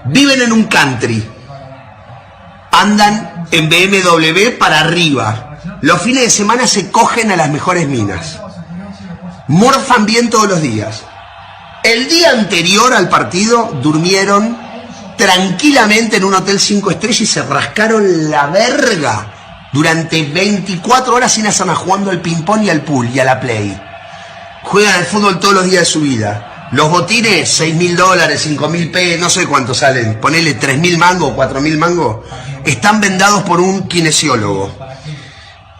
Viven en un country. Andan en BMW para arriba. Los fines de semana se cogen a las mejores minas. Morfan bien todos los días. El día anterior al partido durmieron tranquilamente en un hotel 5 estrellas y se rascaron la verga durante 24 horas sin hacer nada, jugando al ping-pong y al pool y a la play. Juegan al fútbol todos los días de su vida. Los botines, $6.000, $5.000, no sé cuánto salen, ponele 3.000 mangos, 4.000 mangos, están vendados por un kinesiólogo.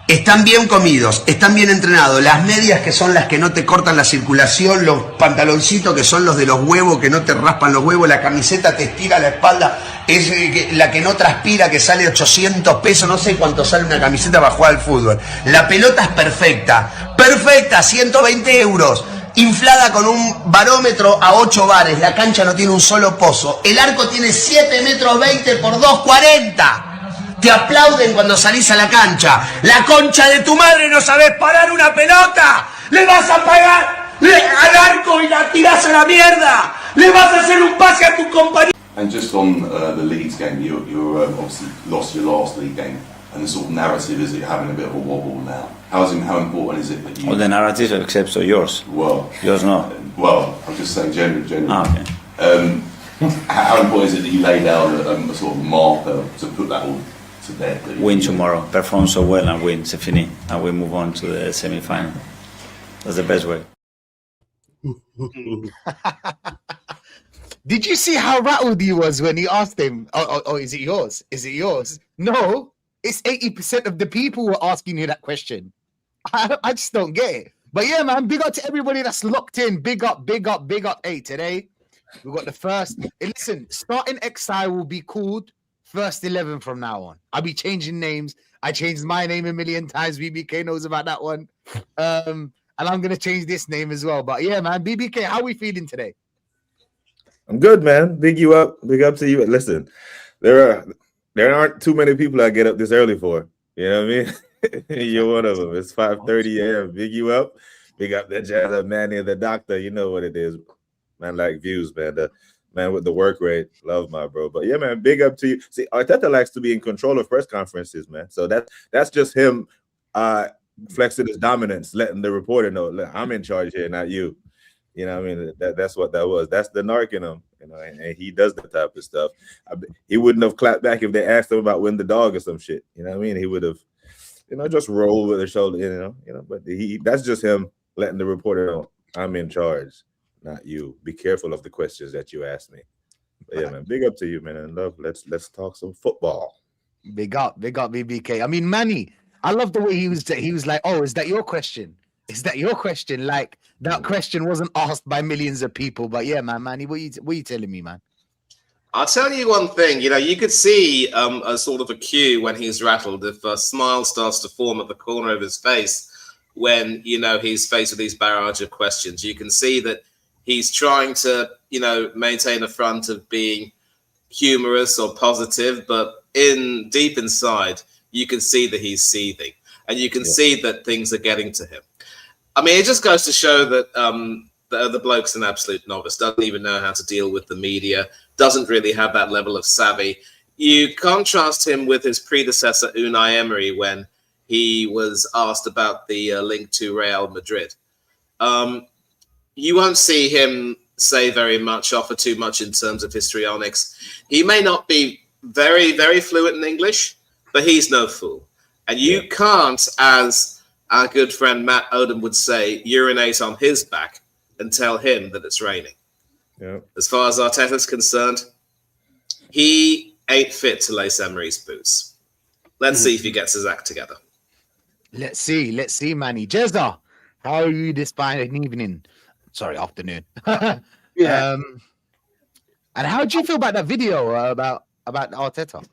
Están bien comidos, están bien entrenados. Las medias, que son las que no te cortan la circulación, los pantaloncitos, que son los de los huevos, que no te raspan los huevos, la camiseta te estira la espalda, es la que no transpira, que sale 800 pesos, no sé cuánto sale una camiseta para jugar al fútbol. La pelota es perfecta, perfecta, 120 euros, inflada con un barómetro a 8 bares, la cancha no tiene un solo pozo, el arco tiene 7 metros 20 por 2,40. Te aplauden cuando salís a la cancha. La concha de tu madre, no sabés parar una pelota. Le vas a pagar al arco y la tirás a la mierda. Le vas a hacer un pase a tu compañero. And just on the Leeds game, you obviously lost your last league game, and the sort of narrative is that you're having a bit of a wobble now. How important is it that you... All the narratives except yours. Well, yours not. Well, I'm just saying generally. Ah, okay. How important is it that you lay down a sort of marker to put that all to bed? Win tomorrow, perform so well and win, c'est fini, and we move on to the semi-final. That's the best way. Did you see how rattled he was when he asked him, oh, is it yours? Is it yours? No, it's 80% of the people were asking you that question. I just don't get it. But yeah, man, big up to everybody that's locked in. Big up. Hey, today we got the first. Hey, listen, starting XI will be called First 11 from now on. I'll be changing names. I changed my name a million times. BBK knows about that one. And I'm going to change this name as well. But yeah, man, BBK, how are we feeling today? I'm good, man. Big you up. Big up to you. Listen, there aren't too many people I get up this early for. You know what I mean? You're one of them. It's 5:30 a.m. Big you up. Big up that jazz up Manny and the doctor. You know what it is. Man, like views, man. The man with the work rate. Love my bro. But yeah, man, big up to you. See, Arteta likes to be in control of press conferences, man. So that's just him flexing his dominance, letting the reporter know, look, I'm in charge here, not you. You know what I mean? That's what that was. That's the narc in him, you know, and he does that type of stuff. He wouldn't have clapped back if they asked him about win the dog or some shit. You know what I mean? He would have, just rolled with the shoulder, you know, but that's just him letting the reporter know, I'm in charge, not you. Be careful of the questions that you ask me. But yeah, man, big up to you, man, and love. Let's talk some football. Big up, BBK. I mean, Manny, I love the way he was like, oh, is that your question? Is that your question? Like, that question wasn't asked by millions of people. But yeah, man, Manny, what you telling me, man? I'll tell you one thing. You could see a sort of a cue when he's rattled. If a smile starts to form at the corner of his face when, he's faced with these barrage of questions, you can see that he's trying to, maintain a front of being humorous or positive, but deep inside, you can see that he's seething, and you can see that things are getting to him. I mean, it just goes to show that the bloke's an absolute novice, doesn't even know how to deal with the media, doesn't really have that level of savvy. You contrast him with his predecessor, Unai Emery, when he was asked about the link to Real Madrid. You won't see him say very much, offer too much in terms of histrionics. He may not be very, very fluent in English, but he's no fool. And you can't, as our good friend Matt Odom would say, urinate on his back and tell him that it's raining. Yeah. As far as Arteta's concerned, he ain't fit to lace Emery's boots. Let's see if he gets his act together. Let's see, Manny. Jezza, how are you this fine evening? Sorry, afternoon. Yeah. And how do you feel about that video about Arteta?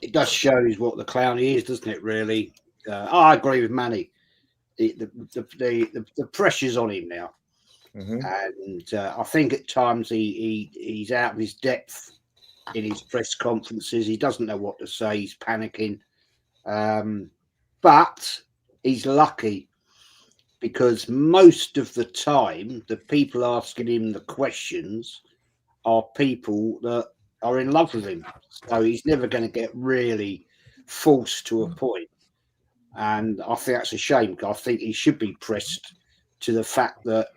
It does show what the clown he is, doesn't it? Really, I agree with Manny. The pressure's on him now, and I think at times he's out of his depth in his press conferences. He doesn't know what to say. He's panicking, but he's lucky because most of the time, the people asking him the questions are people that are in love with him. So he's never going to get really forced to a point. And I think that's a shame. I think he should be pressed to the fact that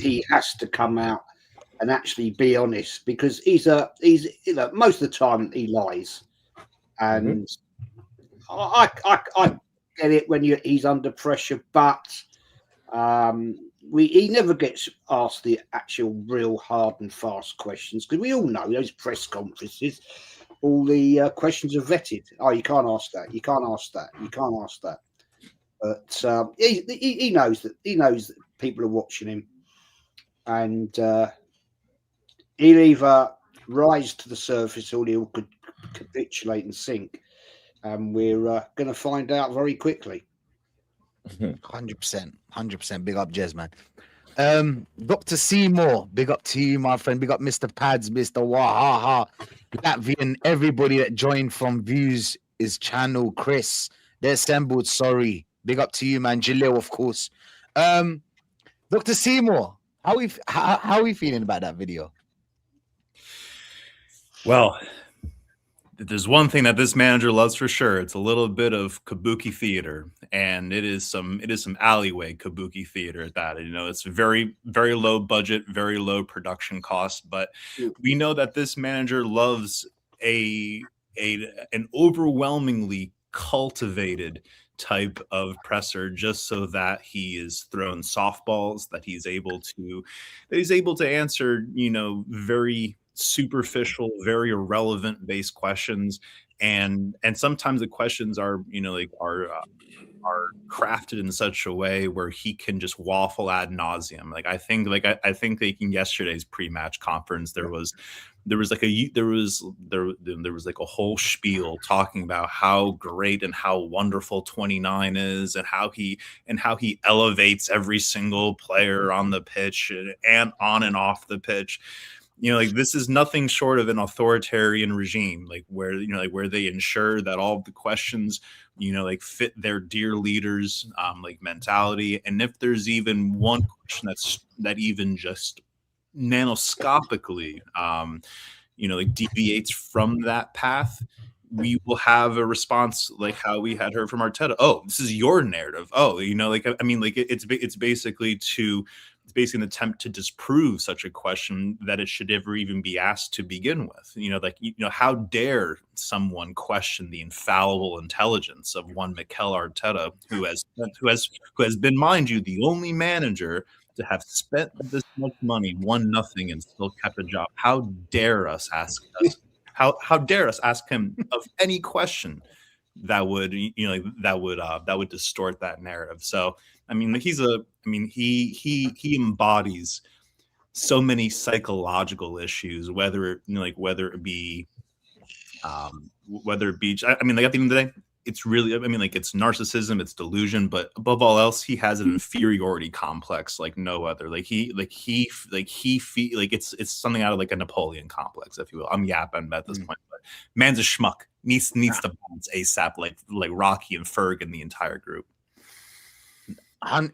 he has to come out and actually be honest, because he's most of the time he lies. And I get it when he's under pressure, but he never gets asked the actual real hard and fast questions, because we all know those press conferences, all the questions are vetted. Oh, you can't ask that. You can't ask that. You can't ask that. But he knows that people are watching him, and he'll either rise to the surface or he'll capitulate and sink. And we're going to find out very quickly. 100%. Big up, Jez, man. Dr. Seymour, big up to you, my friend. Big up, Mr. Pads, Mr. Wahaha, Latvian, everybody that joined from Views is channel. Chris, they're assembled. Sorry, big up to you, man. Jalil, of course. Dr. Seymour, how are we feeling about that video? Well, there's one thing that this manager loves for sure. It's a little bit of kabuki theater, and it is some alleyway kabuki theater at that. You know, it's very, very low budget, very low production cost, but we know that this manager loves an overwhelmingly cultivated type of presser, just so that he is thrown softballs, that he's able to answer, you know, very superficial, very irrelevant based questions, and sometimes the questions are, you know, like are crafted in such a way where he can just waffle ad nauseum. Like I think like in yesterday's pre-match conference there was like a whole spiel talking about how great and how wonderful 29 is, and how he elevates every single player on the pitch and on and off the pitch. You know, like this is nothing short of an authoritarian regime, like where, you know, like where they ensure that all of the questions, you know, like fit their dear leaders, like mentality. And if there's even one question that even just nanoscopically, you know, like deviates from that path, we will have a response like how we had heard from Arteta. Oh, this is your narrative. Oh, you know, like, I mean, like it's basically an attempt to disprove such a question that it should ever even be asked to begin with. You know, like, you know, how dare someone question the infallible intelligence of one Mikel Arteta, who has been, mind you, the only manager to have spent this much money, won nothing, and still kept a job. How dare us ask him of any question that would, you know, like that would distort that narrative. So I mean, he embodies so many psychological issues, whether it be I mean, like at the end of the day, it's really, I mean, like it's narcissism, it's delusion, but above all else, he has an inferiority complex like no other. It's something out of like a Napoleon complex, if you will. I'm yapping at this point, but man's a schmuck. Needs to bounce ASAP, like Rocky and Ferg and the entire group. My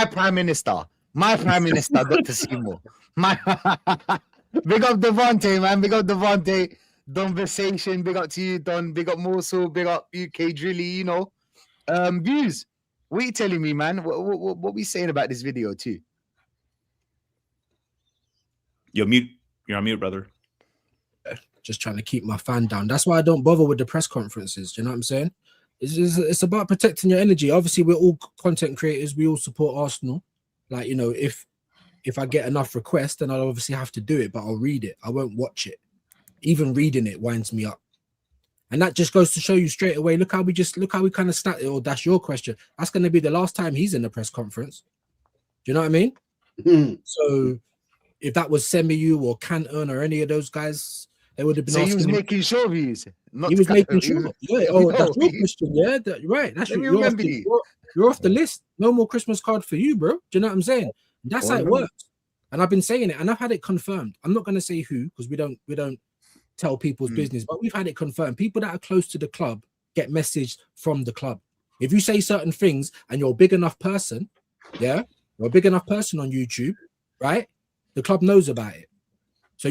prime minister, Dr. Seymour. Big up Devontae, man. Big up Devontae. Conversation. Big up to you, Don. Big up Morsel. Big up UK Drilly. You know, Views. What are you telling me, man? What we saying about this video too? You're on mute, brother. Just trying to keep my fan down. That's why I don't bother with the press conferences. Do you know what I'm saying? It's about protecting your energy. Obviously, we're all content creators. We all support Arsenal. Like, you know, if I get enough requests, then I'll obviously have to do it, but I'll read it. I won't watch it. Even reading it winds me up. And that just goes to show you straight away. Look how we kind of started. Or that's your question. That's going to be the last time he's in the press conference. Do you know what I mean? So if that was Semiyu or Cantona or any of those guys, they would have been. So he was making sure Views. He was making sure. Yeah. Oh, that's your question. Yeah. Right. That's you're off the list. No more Christmas card for you, bro. Do you know what I'm saying? That's how it works. And I've been saying it, and I've had it confirmed. I'm not going to say who, because we don't tell people's business, but we've had it confirmed. People that are close to the club get messaged from the club. If you say certain things and you're a big enough person, yeah, you're a big enough person on YouTube, right? The club knows about it. So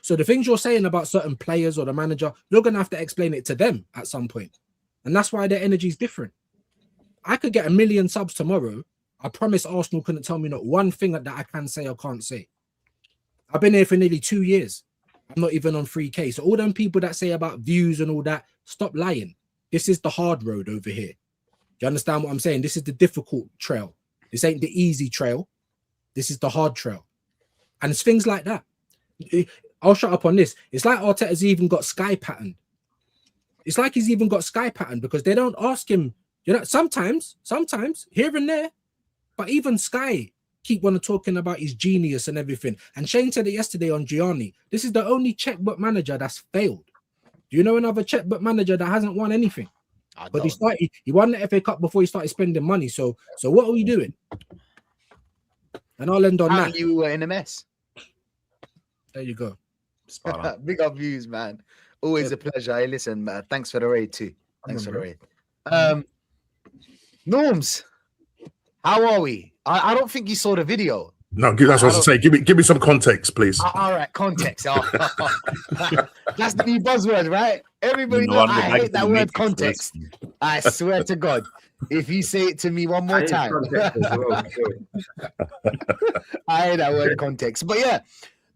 so the things you're saying about certain players or the manager, you're gonna have to explain it to them at some point. And that's why their energy is different. I could get 1 million subs tomorrow. I promise Arsenal couldn't tell me not one thing that I can say or can't say. I've been here for nearly 2 years. I'm not even on 3K. So all them people that say about views and all that, stop lying. This is the hard road over here. Do you understand what I'm saying? This is the difficult trail. This ain't the easy trail. This is the hard trail. And it's things like that. I'll shut up on this. It's like Arteta's even got Sky pattern. It's like he's even got Sky pattern because they don't ask him, you know, sometimes, here and there, but even Sky keep on talking about his genius and everything. And Shane said it yesterday on Gianni. This is the only checkbook manager that's failed. Do you know another checkbook manager that hasn't won anything? But he won the FA Cup before he started spending money. So what are we doing? And I'll end on that. You were in a mess. There you go. Spot on. Big up views, man. Always a pleasure. Hey, listen, man. Thanks for the raid too. Thanks for the raid. Norms, how are we? I don't think you saw the video. No, that's what I was to say. Give me some context, please. All right, context. That's the new buzzword, right? Everybody No, knows I I'm hate that word context. I swear to God. If you say it to me one more time. I hate that word context. But yeah,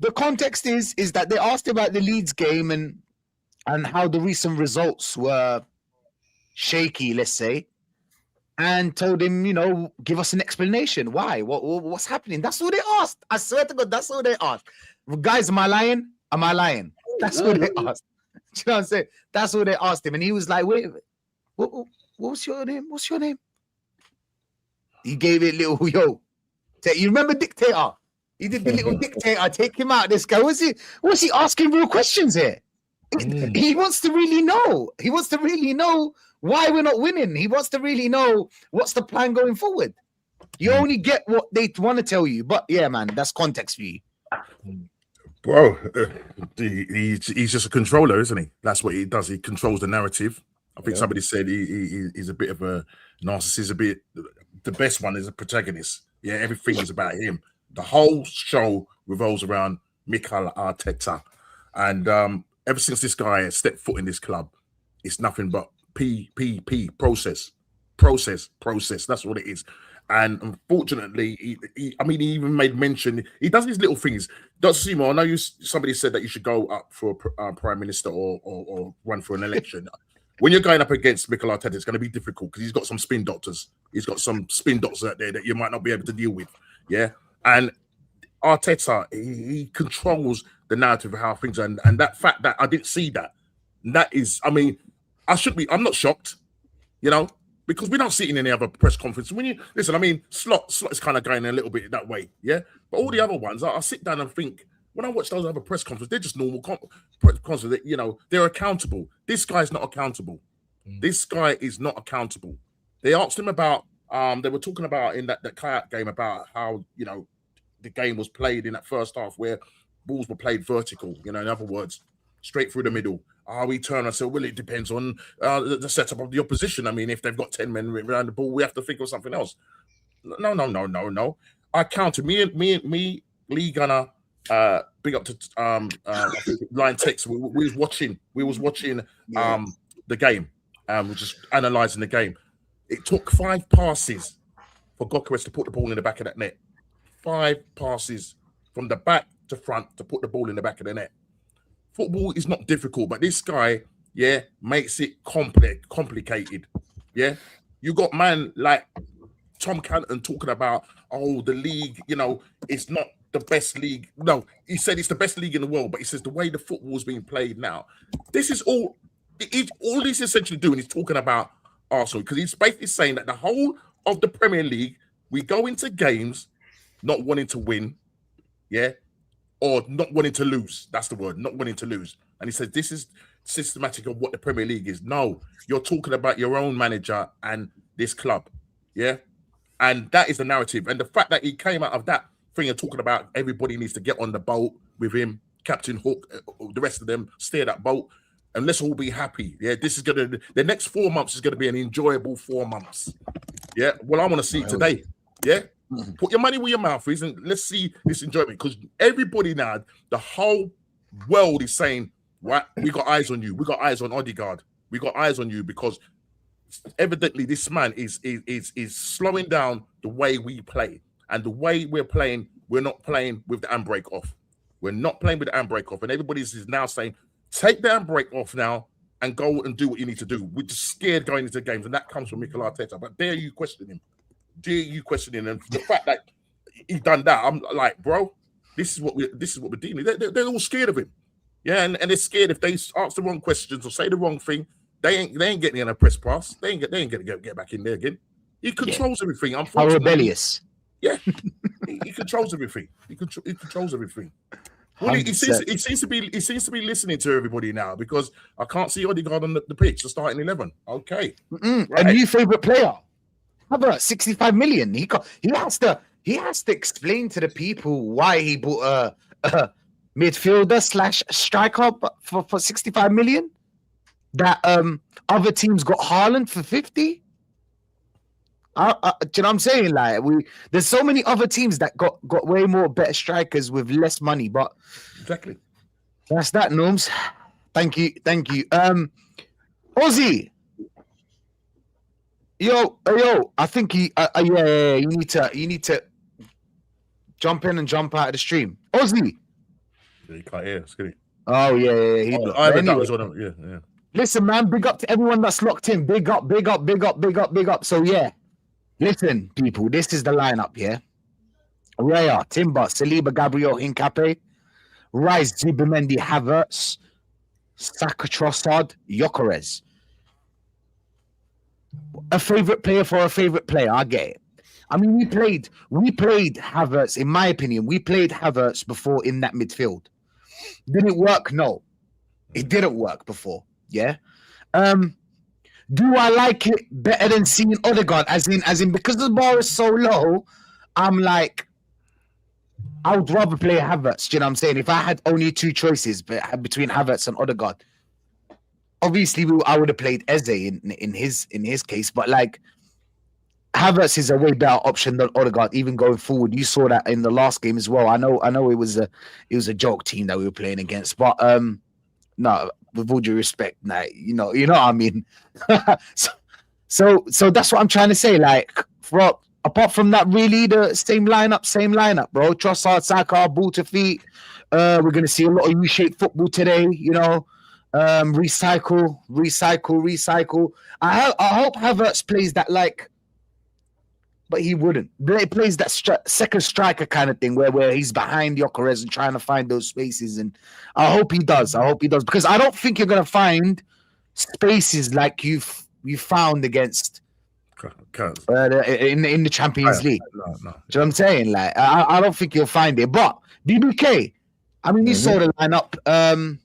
the context is that they asked about the Leeds game and how the recent results were shaky, let's say, and told him, you know, give us an explanation. Why? What's happening? That's what they asked. I swear to God, that's what they asked. Guys, am I lying? Am I lying? That's what they asked. Do you know what I'm saying? That's what they asked him. And he was like, wait, what's your name? What's your name? He gave it little, yo. You remember Dictator? He did the little Dictator. Take him out. This guy. Was he asking real questions here? He wants to really know. He wants to really know why we're not winning. He wants to really know what's the plan going forward. You only get what they want to tell you. But yeah, man, that's context for you. Bro, he's just a controller, isn't he? That's what he does. He controls the narrative. I think somebody said he's a bit of a narcissist. The best one is a protagonist. Yeah, everything is about him. The whole show revolves around Mikel Arteta. And ever since this guy has stepped foot in this club, it's nothing but process. That's what it is. And unfortunately, he even made mention. He does these little things. Dr. Seymour, I know somebody said that you should go up for prime minister or run for an election. When you're going up against Mikel Arteta, it's going to be difficult because he's got some spin doctors. He's got some spin doctors out there that you might not be able to deal with. Yeah, and Arteta, he controls the narrative of how things are, and that fact that I didn't see that is, I mean, I'm not shocked, you know, because we don't see it in any other press conference. When you listen, I mean, Slot is kind of going a little bit that way, yeah. But all the other ones, I sit down and think, when I watch those other press conferences, they're just normal press conferences. You know, they're accountable. This guy's not accountable. This guy is not accountable. They asked him about, they were talking about in that kayak game about how, you know, the game was played in that first half where balls were played vertical. You know, in other words, straight through the middle. We turn and say, well, it depends on the setup of the opposition. I mean, if they've got 10 men around the ball, we have to think of something else. No. I counted me, Lee Gunner, big up to Lion Tex. We was watching the game, we're just analysing the game. It took 5 passes for Gokeres to put the ball in the back of that net. 5 passes from the back to front to put the ball in the back of the net. Football is not difficult, but this guy, makes it complicated. Yeah, you got man like Tom Canton talking about, the league, you know, it's not the best league. No, he said it's the best league in the world, but he says the way the football is being played now, this is all he's essentially doing is talking about Arsenal, because he's basically saying that the whole of the Premier League, we go into games not wanting to win, or not wanting to lose. That's the word, not wanting to lose. And he says this is systematic of what the Premier League is. No, you're talking about your own manager and this club, and that is the narrative. And the fact that he came out of that thing and talking about everybody needs to get on the boat with him, Captain Hook, the rest of them steer that boat. and let's all be happy. Yeah, this is the next 4 months is gonna be an enjoyable 4 months. Yeah, well, I want to see it today. Yeah, put your money where your mouth is, and let's see this enjoyment, because everybody now, the whole world is saying, right, we got eyes on you. We got eyes on Odegaard. We got eyes on you, because evidently this man is slowing down the way we play, and the way we're playing, we're not playing with the handbrake off. We're not playing with the handbrake off, and everybody is now saying, take the handbrake off now and go and do what you need to do. We're just scared going into games, and that comes from Mikel Arteta. But dare you question him? Dare you question him? And the fact that he done that, I'm like, bro, this is what we're dealing with. They're all scared of him. Yeah, and they're scared if they ask the wrong questions or say the wrong thing, they ain't getting in a press pass. They ain't gonna get back in there again. He controls everything. How rebellious. Yeah, he controls everything. He controls everything. Well, he seems to be listening to everybody now, because I can't see Odegaard on the pitch, the starting 11. Okay, right. A new favorite player. How about 65 million? He has to explain to the people why he bought a midfielder / striker for 65 million. That other teams got Haaland for 50. Do you know what I'm saying? Like, there's so many other teams that got way more better strikers with less money, but exactly. That's that, Norms. Thank you. Ozzy. Yo, I think you need to jump in and jump out of the stream. Ozzy. Yeah, you can't hear, skinny. Oh yeah. Yeah. Listen, man, big up to everyone that's locked in. Big up. So yeah. Listen, people, this is the lineup, yeah? Raya, Timber, Saliba, Gabriel, Hincapié, Rice, Zubimendi, Havertz, Saka, Trossard, Gyökeres. A favorite player for a favorite player, I get it. I mean, we played Havertz, in my opinion, we played Havertz before in that midfield. Did it work? No. It didn't work before, yeah? Do I like it better than seeing Odegaard? As in, because the bar is so low, I'm like, I would rather play Havertz. Do you know what I'm saying? If I had only two choices between Havertz and Odegaard, obviously I would have played Eze in his case. But like, Havertz is a way better option than Odegaard, even going forward. You saw that in the last game as well. I know it was a joke team that we were playing against, but no. With all due respect, nah, you know what I mean. so that's what I'm trying to say. Like, apart from that, really the same lineup, bro. Trossard, Saka, ball to feet. We're gonna see a lot of U-shaped football today. You know, recycle. I hope Havertz plays that like, but he wouldn't. He plays that second striker kind of thing where he's behind Gyökeres and trying to find those spaces. And I hope he does. Because I don't think you're going to find spaces like you found against in the Champions League. No. Do you know what I'm saying? Like, I don't think you'll find it. But BBK, I mean, you saw the lineup.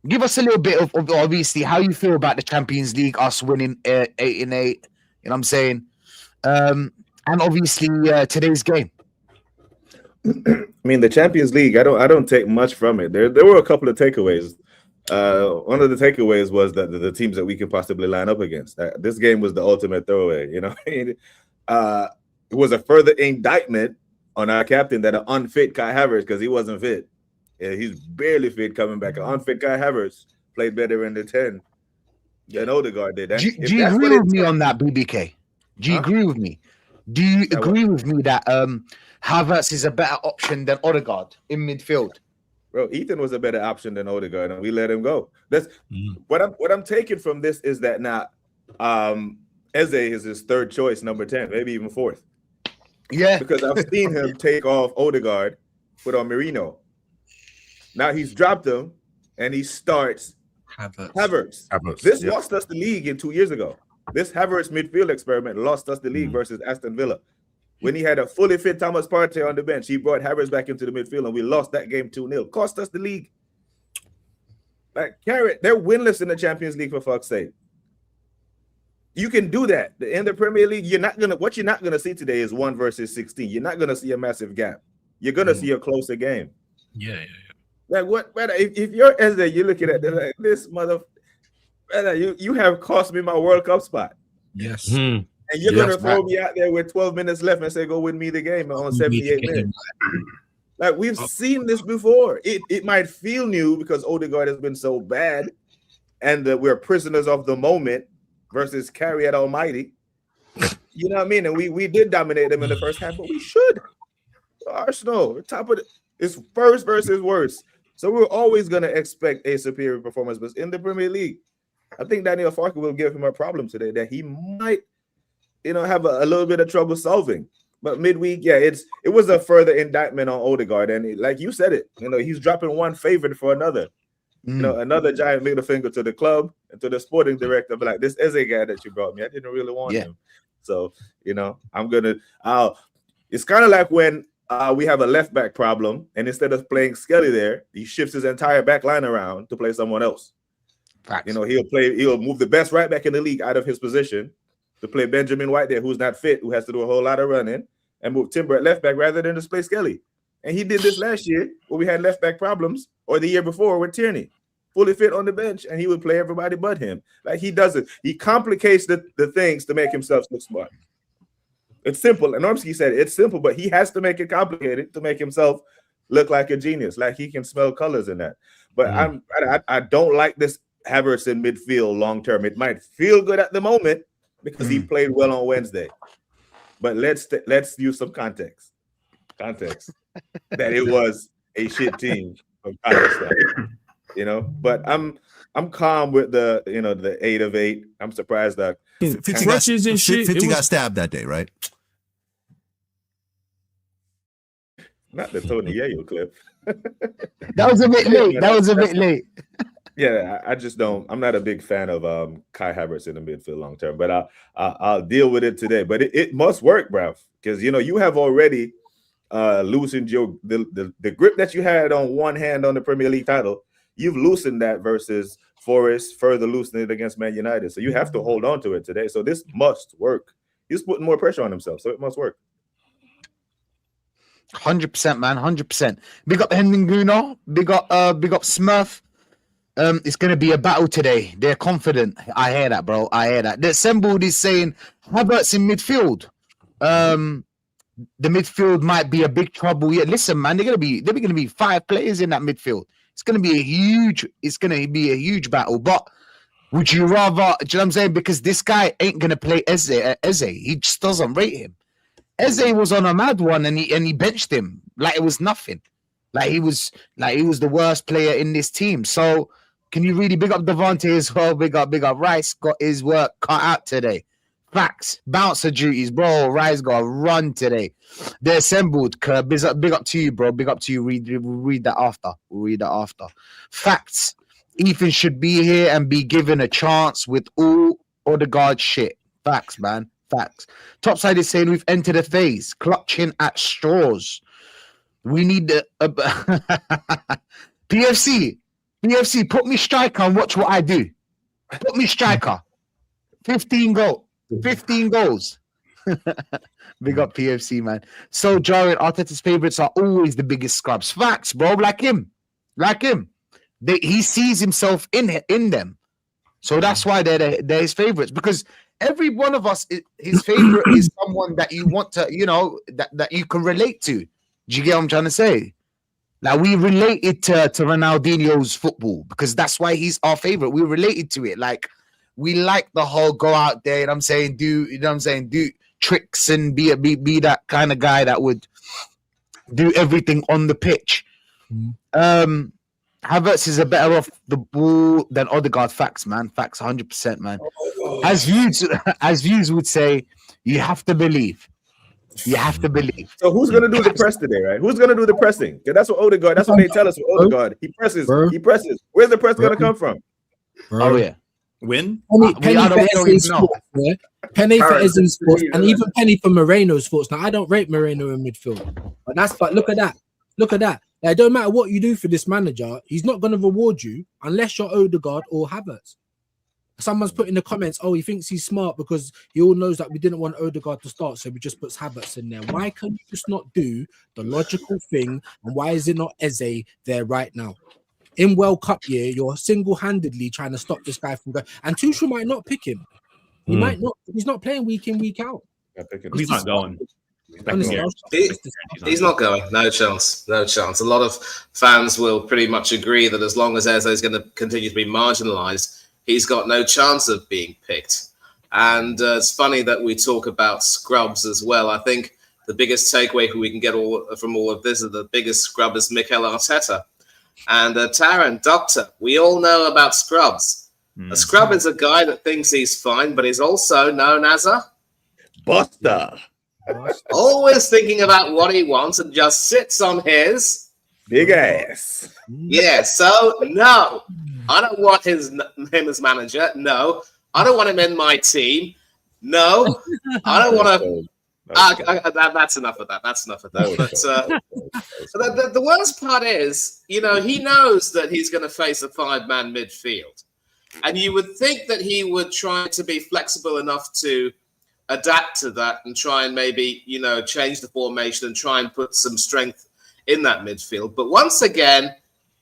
Give us a little bit of obviously how you feel about the Champions League, us winning 8-8. You know what I'm saying? And obviously today's game. I mean, the Champions League, I don't take much from it. There were a couple of takeaways. One of the takeaways was that the teams that we could possibly line up against. This game was the ultimate throwaway. You know, it was a further indictment on our captain that an unfit Kai Havertz, because he wasn't fit. Yeah, he's barely fit coming back. An unfit Kai Havertz played better in the 10 than Odegaard did. Do you agree with me on that, BBK? Do you agree with me? Do you agree with me that Havertz is a better option than Odegaard in midfield? Bro, Ethan was a better option than Odegaard, and we let him go. That's what I'm taking from this is that now Eze is his third choice, number 10, maybe even fourth. Yeah, because I've seen him take off Odegaard, put on Merino. Now he's dropped him, and he starts Havertz. This lost us the league 2 years ago. This Havertz midfield experiment lost us the league versus Aston Villa. When he had a fully fit Thomas Partey on the bench, he brought Havertz back into the midfield, and we lost that game 2-0. Cost us the league. Like, Carrot, they're winless in the Champions League, for fuck's sake. You can do that. In the Premier League, what you're not gonna see today is 1 versus 16. You're not gonna see a massive gap. You're gonna see a closer game. Yeah. Like what, brother? If you're Eze, you're looking at like, this mother, brother. You have cost me my World Cup spot. Yes. And you're gonna throw me out there with 12 minutes left and say, "Go win me the game on 78 minutes." Like we've seen this before. It might feel new because Odegaard has been so bad, and we're prisoners of the moment versus Carry It Almighty. You know what I mean? And we did dominate them in the first half, but we should. Arsenal, top of it's first versus worst. So we're always gonna expect a superior performance, but in the Premier League, I think Daniel Farke will give him a problem today that he might, have a little bit of trouble solving. But midweek, it was a further indictment on Odegaard, and like you said it, he's dropping one favorite for another. Another giant middle finger to the club and to the sporting director, but like, this is a guy that you brought me. I didn't really want him. So, it's kind of like when we have a left back problem, and instead of playing Skelly there, he shifts his entire back line around to play someone else. Facts. He'll move the best right back in the league out of his position to play Benjamin White there, who's not fit, who has to do a whole lot of running, and move Timber at left back rather than just play Skelly. And he did this last year when we had left back problems, or the year before with Tierney, fully fit on the bench, and he would play everybody but him. Like he does it. He complicates the things to make himself look smart. It's simple. And Normsky said it's simple, but he has to make it complicated to make himself look like a genius. Like he can smell colors in that. But I don't like this Havertz in midfield long term. It might feel good at the moment because he played well on Wednesday. But let's use some context. That it was a shit team from Kazakhstan. But I'm calm with the 8 of 8. I'm surprised that 50 got stabbed that day, right? Not the Tony Yayo clip. That was a bit late. Yeah, I just don't. I'm not a big fan of Kai Havertz in the midfield long term, but I'll deal with it today. But it must work, bruv, because you have already loosened the grip that you had on one hand on the Premier League title. You've loosened that versus Forest, further loosening it against Man United. So you have to hold on to it today. So this must work. He's putting more pressure on himself, so it must work. 100%, man, 100%. Big up Hendinguno. Big up Smurf. It's going to be a battle today. They're confident. I hear that, bro. I hear that. The assembled is saying Havertz in midfield. The midfield might be a big trouble. Yeah, listen, man, they're going to be 5 players in that midfield. It's going to be a huge battle. But would you rather, do you know what I'm saying? Because this guy ain't going to play Eze. He just doesn't rate him. Eze was on a mad one and he benched him like it was nothing. Like he was the worst player in this team. So can you really big up Devante as well? Big up Rice got his work cut out today. Facts, bouncer duties, bro. Rice got a run today. They're assembled. Big up to you, bro. Big up to you. We'll read that after. Facts. Ethan should be here and be given a chance with all Odegaard shit. Facts, man. Facts. Topside is saying we've entered a phase, clutching at straws. We need PFC, put me striker and watch what I do. Put me striker. 15 goals. Big up PFC, man. So Jared, Arteta's favorites are always the biggest scrubs. Facts, bro. Like him. He sees himself in them. So that's why they're his favorites. Because every one of us, his favorite is someone that you want to, that you can relate to. Do you get what I'm trying to say? Like we related to Ronaldinho's football because that's why he's our favorite. We related to it. Like we like the whole go out there, do tricks and be that kind of guy that would do everything on the pitch. Havertz is a better off the ball than Odegaard. Facts, man. Facts, 100%, man. As views would say, you have to believe. So who's going to do the press today, right? Who's going to do the pressing? Because that's what Odegaard. That's what they tell us with Odegaard. He presses. Where's the press going to come from? Oh yeah. Win? Penny for Eze's thoughts, yeah? Penny for Eze's thoughts, and even Penny for Moreno's thoughts. Now I don't rate Moreno in midfield, but look at that. Like, it don't matter what you do for this manager, he's not going to reward you unless you're Odegaard or Havertz. Someone's put in the comments, oh, he thinks he's smart because he all knows that we didn't want Odegaard to start, so we just puts Havertz in there. Why can you just not do the logical thing? And why is it not Eze there right now? In World Cup year, you're single-handedly trying to stop this guy from going. And Tuchel might not pick him. He might not. He's not playing week in, week out. He's not going. Honestly, He's not going. No chance. No chance. A lot of fans will pretty much agree that as long as Eze is going to continue to be marginalised, he's got no chance of being picked. And it's funny that we talk about scrubs as well. I think the biggest takeaway we can get from all of this is the biggest scrub is Mikel Arteta. And Taran, Doctor, we all know about scrubs. A scrub is a guy that thinks he's fine, but he's also known as a Buster. always thinking about what he wants and just sits on his big ass. Yeah, so no, I don't want him as manager. No, I don't want him in my team. No, I don't want to. That's enough of that. That's enough of that. But the worst part is, he knows that he's going to face a 5-man midfield. And you would think that he would try to be flexible enough to adapt to that and try and maybe, change the formation and try and put some strength in that midfield. But once again,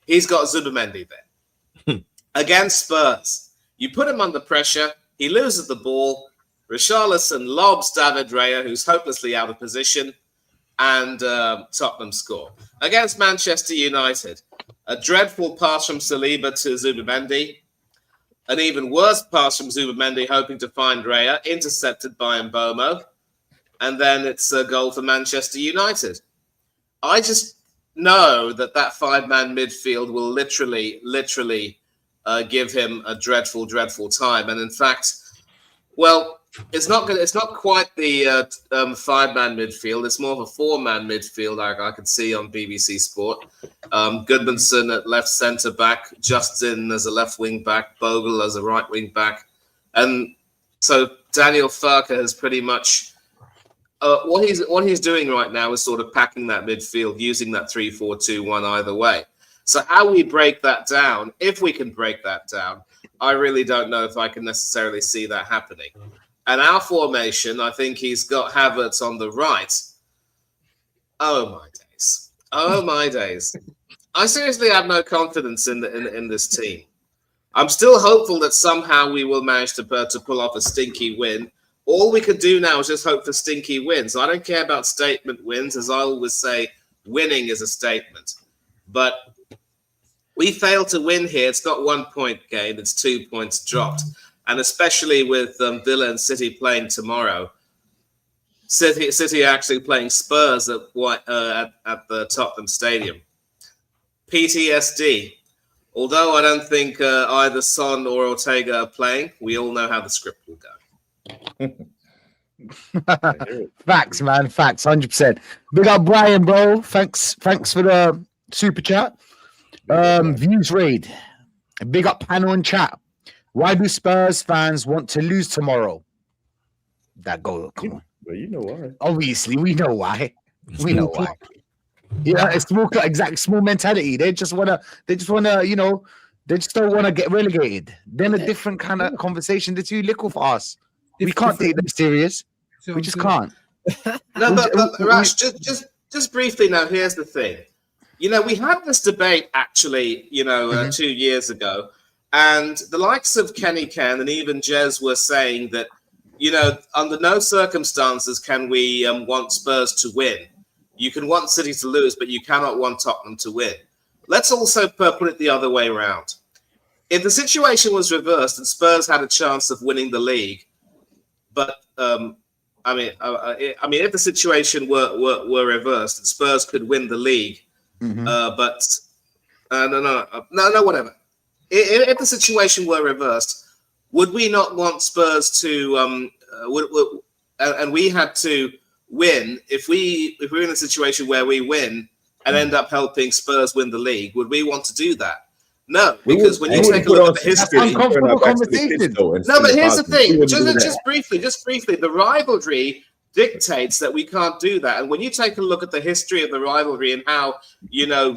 he's got Zubimendi there. Against Spurs, you put him under pressure, he loses the ball, Richarlison lobs David Raya, who's hopelessly out of position, and Tottenham score. Against Manchester United, a dreadful pass from Saliba to Zubimendi, an even worse pass from Zubimendi, hoping to find Raya, intercepted by Mbomo, and then it's a goal for Manchester United. I just know that 5-man midfield will literally give him a dreadful, dreadful time. And in fact, well, it's not quite the 5-man midfield. It's more of a 4-man midfield. I could see on BBC Sport. Goodmanson at left centre back, Justin as a left wing back, Bogle as a right wing back, and so Daniel Farke has pretty much what he's doing right now is sort of packing that midfield, using that 3-4-2-1 either way. So how we break that down, if we can break that down, I really don't know if I can necessarily see that happening. And our formation, I think he's got Havertz on the right. Oh my days! Oh my days! I seriously have no confidence in this team. I'm still hopeful that somehow we will manage to pull off a stinky win. All we can do now is just hope for stinky wins. I don't care about statement wins, as I always say, winning is a statement. But we failed to win here. It's not 1 point gained; it's 2 points dropped. And especially with Villa and City playing tomorrow, City are actually playing Spurs at the Tottenham Stadium. PTSD. Although I don't think either Son or Ortega are playing, we all know how the script will go. Facts, man. Facts, 100%. Big up Brian, bro. Thanks for the super chat. Views raid. Big up panel and chat. Why do Spurs fans want to lose tomorrow? That goal, come on. Well, you know why. Obviously, we know why. We know why. Yeah, it's small mentality. They just wanna, they just don't want to get relegated. Then a different kind of conversation. They're too little for us. We can't take them serious. We just can't. No, but Rash, just briefly now, here's the thing. We had this debate actually, 2 years ago. And the likes of Kenny Ken and even Jez were saying that, under no circumstances can we want Spurs to win. You can want City to lose, but you cannot want Tottenham to win. Let's also put it the other way around. If the situation was reversed and Spurs had a chance of winning the league, but if the situation were reversed and Spurs could win the league, but whatever. If the situation were reversed, would we not want Spurs to and we had to win if we're in a situation where we win and end up helping Spurs win the league? Would we want to do that? No, because when you take a look at the history, no. But here's the thing: just briefly, the rivalry dictates that we can't do that. And when you take a look at the history of the rivalry and how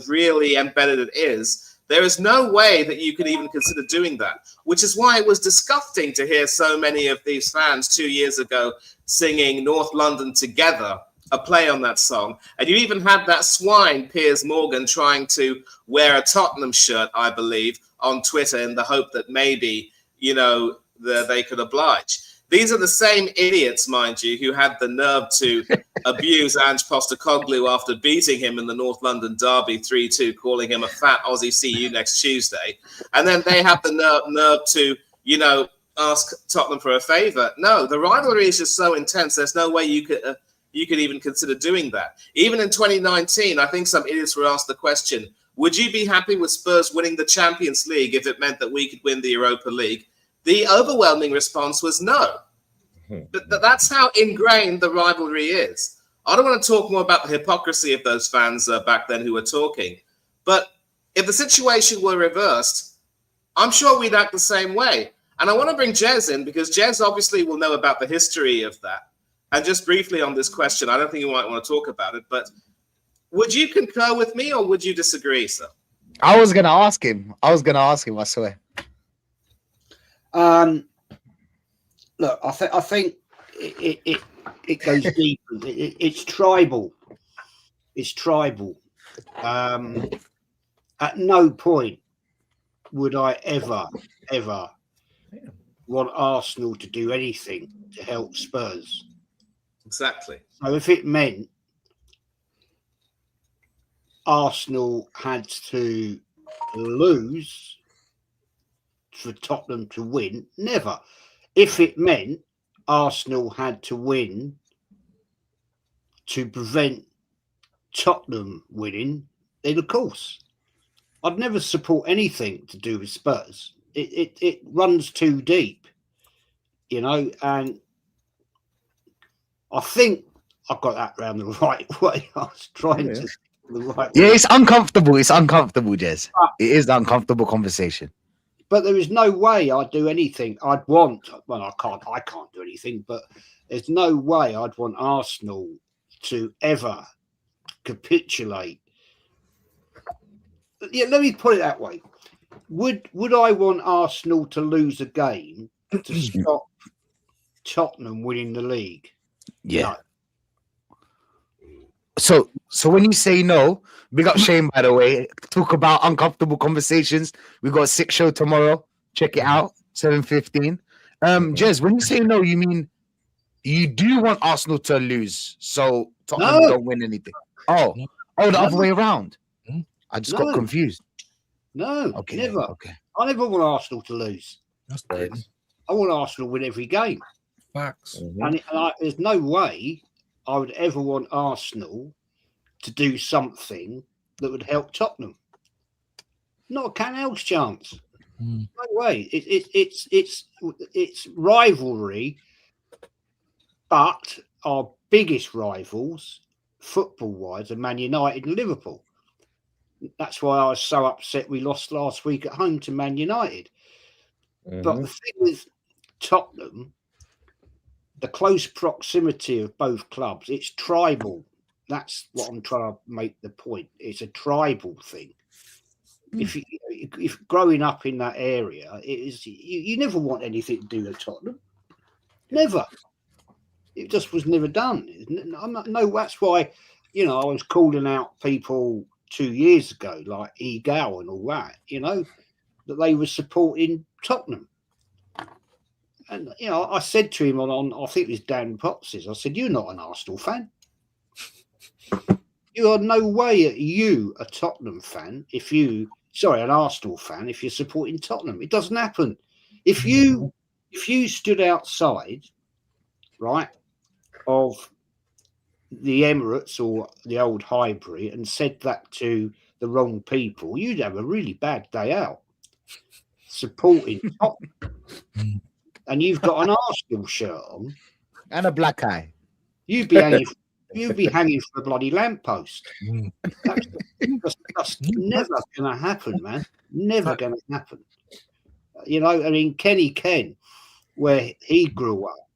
really embedded it is. There is no way that you could even consider doing that, which is why it was disgusting to hear so many of these fans 2 years ago singing North London Together, a play on that song. And you even had that swine, Piers Morgan, trying to wear a Tottenham shirt, I believe, on Twitter in the hope that maybe, they could oblige. These are the same idiots, mind you, who had the nerve to abuse Ange Postecoglou after beating him in the North London derby 3-2, calling him a fat Aussie, see you next Tuesday. And then they have the nerve to, ask Tottenham for a favour. No, the rivalry is just so intense. There's no way you could even consider doing that. Even in 2019, I think some idiots were asked the question, would you be happy with Spurs winning the Champions League if it meant that we could win the Europa League? The overwhelming response was no. But that's how ingrained the rivalry is. I don't want to talk more about the hypocrisy of those fans back then who were talking. But if the situation were reversed, I'm sure we'd act the same way. And I want to bring Jez in because Jez obviously will know about the history of that. And just briefly on this question, I don't think you might want to talk about it, but would you concur with me or would you disagree, sir? I was going to ask him, I swear. Look, I think it goes deep. It's tribal. It's tribal. At no point would I ever want Arsenal to do anything to help Spurs. Exactly. So if it meant Arsenal had to lose for Tottenham to win, never. If it meant Arsenal had to win to prevent Tottenham winning, then of course I'd never support anything to do with Spurs. It runs too deep, and I think I got that round the right way. I was trying to the right way. Yeah, it's uncomfortable. It's uncomfortable, Jez. It is an uncomfortable conversation. But there is no way I'd do anything I'd want. Well, I can't do anything, but there's no way I'd want Arsenal to ever capitulate. Yeah, let me put it that way. Would I want Arsenal to lose a game to stop Tottenham winning the league? Yeah. No. So when you say no, big up Shane, by the way. Talk about uncomfortable conversations. We got a 6 show tomorrow. Check it out, 7:15. Jez, when you say no, you mean you do want Arsenal to lose, so Tottenham don't win anything. Oh, the other way around. I just got confused. No, okay, never. Okay. I never want Arsenal to lose. That's good. I want Arsenal to win every game. Facts. And there's no way I would ever want Arsenal to do something that would help Tottenham. Not a canal's chance. No way. It's rivalry, but our biggest rivals, football-wise, are Man United and Liverpool. That's why I was so upset we lost last week at home to Man United. But the thing with Tottenham, the close proximity of both clubs, it's tribal. That's what I'm trying to make the point. It's a tribal thing. If growing up in that area, it is you never want anything to do with Tottenham. Never. It just was never done. That's why, I was calling out people 2 years ago, like Egal and all that, that they were supporting Tottenham. And, I said to him on I think it was Dan Potts', I said, you're not an Arsenal fan. You are no way a Tottenham fan an Arsenal fan if you're supporting Tottenham. It doesn't happen. If you stood outside, right, of the Emirates or the old Highbury and said that to the wrong people, you'd have a really bad day out supporting Tottenham. And you've got an Arsenal shirt on and a black eye. You'd be hanging from a bloody lamppost. That's never going to happen, man. Never going to happen. Kenny Ken, where he grew up,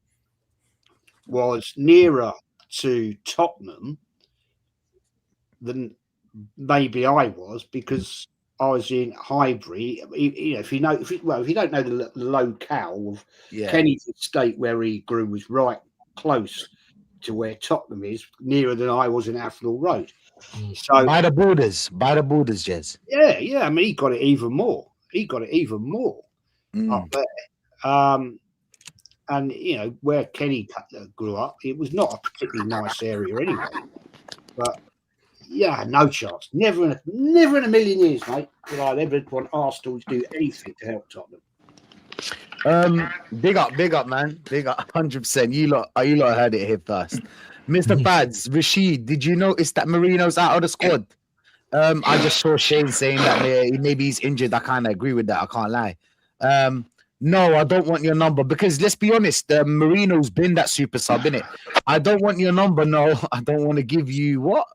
was nearer to Tottenham than maybe I was, because I was in Highbury. If you don't know the locale of Kenny's estate where he grew was right close to where Tottenham is, nearer than I was in Athenall Road. So by the borders, Jez. Yeah. I mean, he got it even more. Up there. And where Kenny grew up, it was not a particularly nice area anyway. But yeah, no chance. Never in a million years, mate, would I ever want Arsenal to do anything to help Tottenham. Big up, man. Big up, 100%. You lot heard it here first. Mr. Bads, Rashid, did you notice that Marino's out of the squad? I just saw Shane saying that maybe he's injured. I kind of agree with that. I can't lie. No, I don't want your number because let's be honest, Marino's been that super sub, innit? I don't want your number. No, I don't want to give you what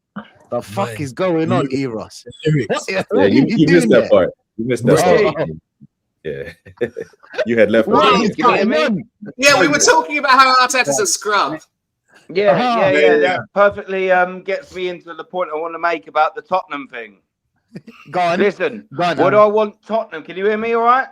the fuck is going on, Eros? You missed that part. You missed that part. Yeah, you had left. Yeah, we were talking about how Arteta's a scrub. Yeah. That perfectly gets me into the point I want to make about the Tottenham thing. Go on. Listen, what do I want Tottenham? Can you hear me all right?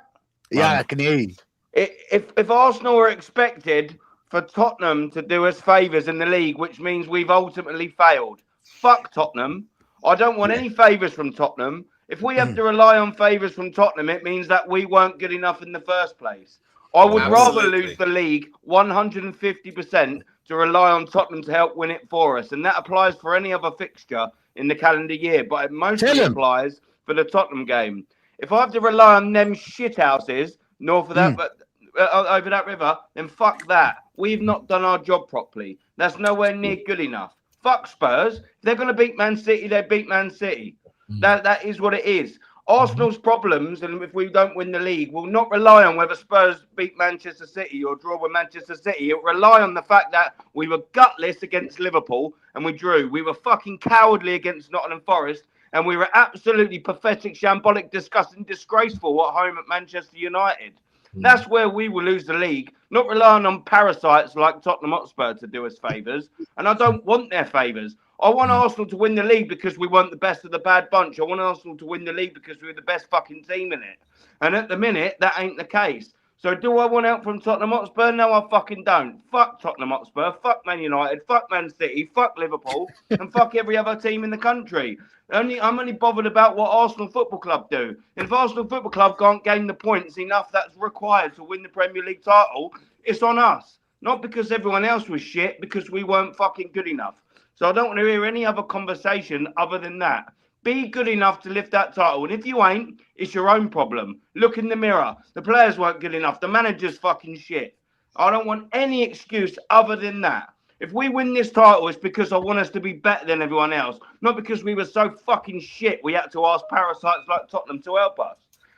Yeah, I can hear you. If Arsenal are expected for Tottenham to do us favours in the league, which means we've ultimately failed, fuck Tottenham. I don't want any favours from Tottenham. If we have to rely on favours from Tottenham, it means that we weren't good enough in the first place. I would rather lose the league 150% to rely on Tottenham to help win it for us. And that applies for any other fixture in the calendar year, but it mostly applies for the Tottenham game. If I have to rely on them shithouses north of that, but over that river, then fuck that. We've not done our job properly. That's nowhere near good enough. Fuck Spurs. If they're going to beat Man City, they beat Man City. That is what it is. Arsenal's problems, and if we don't win the league, will not rely on whether Spurs beat Manchester City or draw with Manchester City. It will rely on the fact that we were gutless against Liverpool and we drew. We were fucking cowardly against Nottingham Forest, and we were absolutely pathetic, shambolic, disgusting, disgraceful at home at Manchester United. That's where we will lose the league, not relying on parasites like Tottenham Hotspur to do us favours. And I don't want their favours. I want Arsenal to win the league because we weren't the best of the bad bunch. I want Arsenal to win the league because we were the best fucking team in it. And at the minute, that ain't the case. So do I want help from Tottenham Hotspur? No, I fucking don't. Fuck Tottenham Hotspur. Fuck Man United. Fuck Man City. Fuck Liverpool. And fuck every other team in the country. I'm only bothered about what Arsenal Football Club do. If Arsenal Football Club can't gain the points enough that's required to win the Premier League title, it's on us. Not because everyone else was shit, because we weren't fucking good enough. So I don't want to hear any other conversation other than that. Be good enough to lift that title. And if you ain't, it's your own problem. Look in the mirror. The players weren't good enough. The manager's fucking shit. I don't want any excuse other than that. If we win this title, it's because I want us to be better than everyone else. Not because we were so fucking shit we had to ask parasites like Tottenham to help us.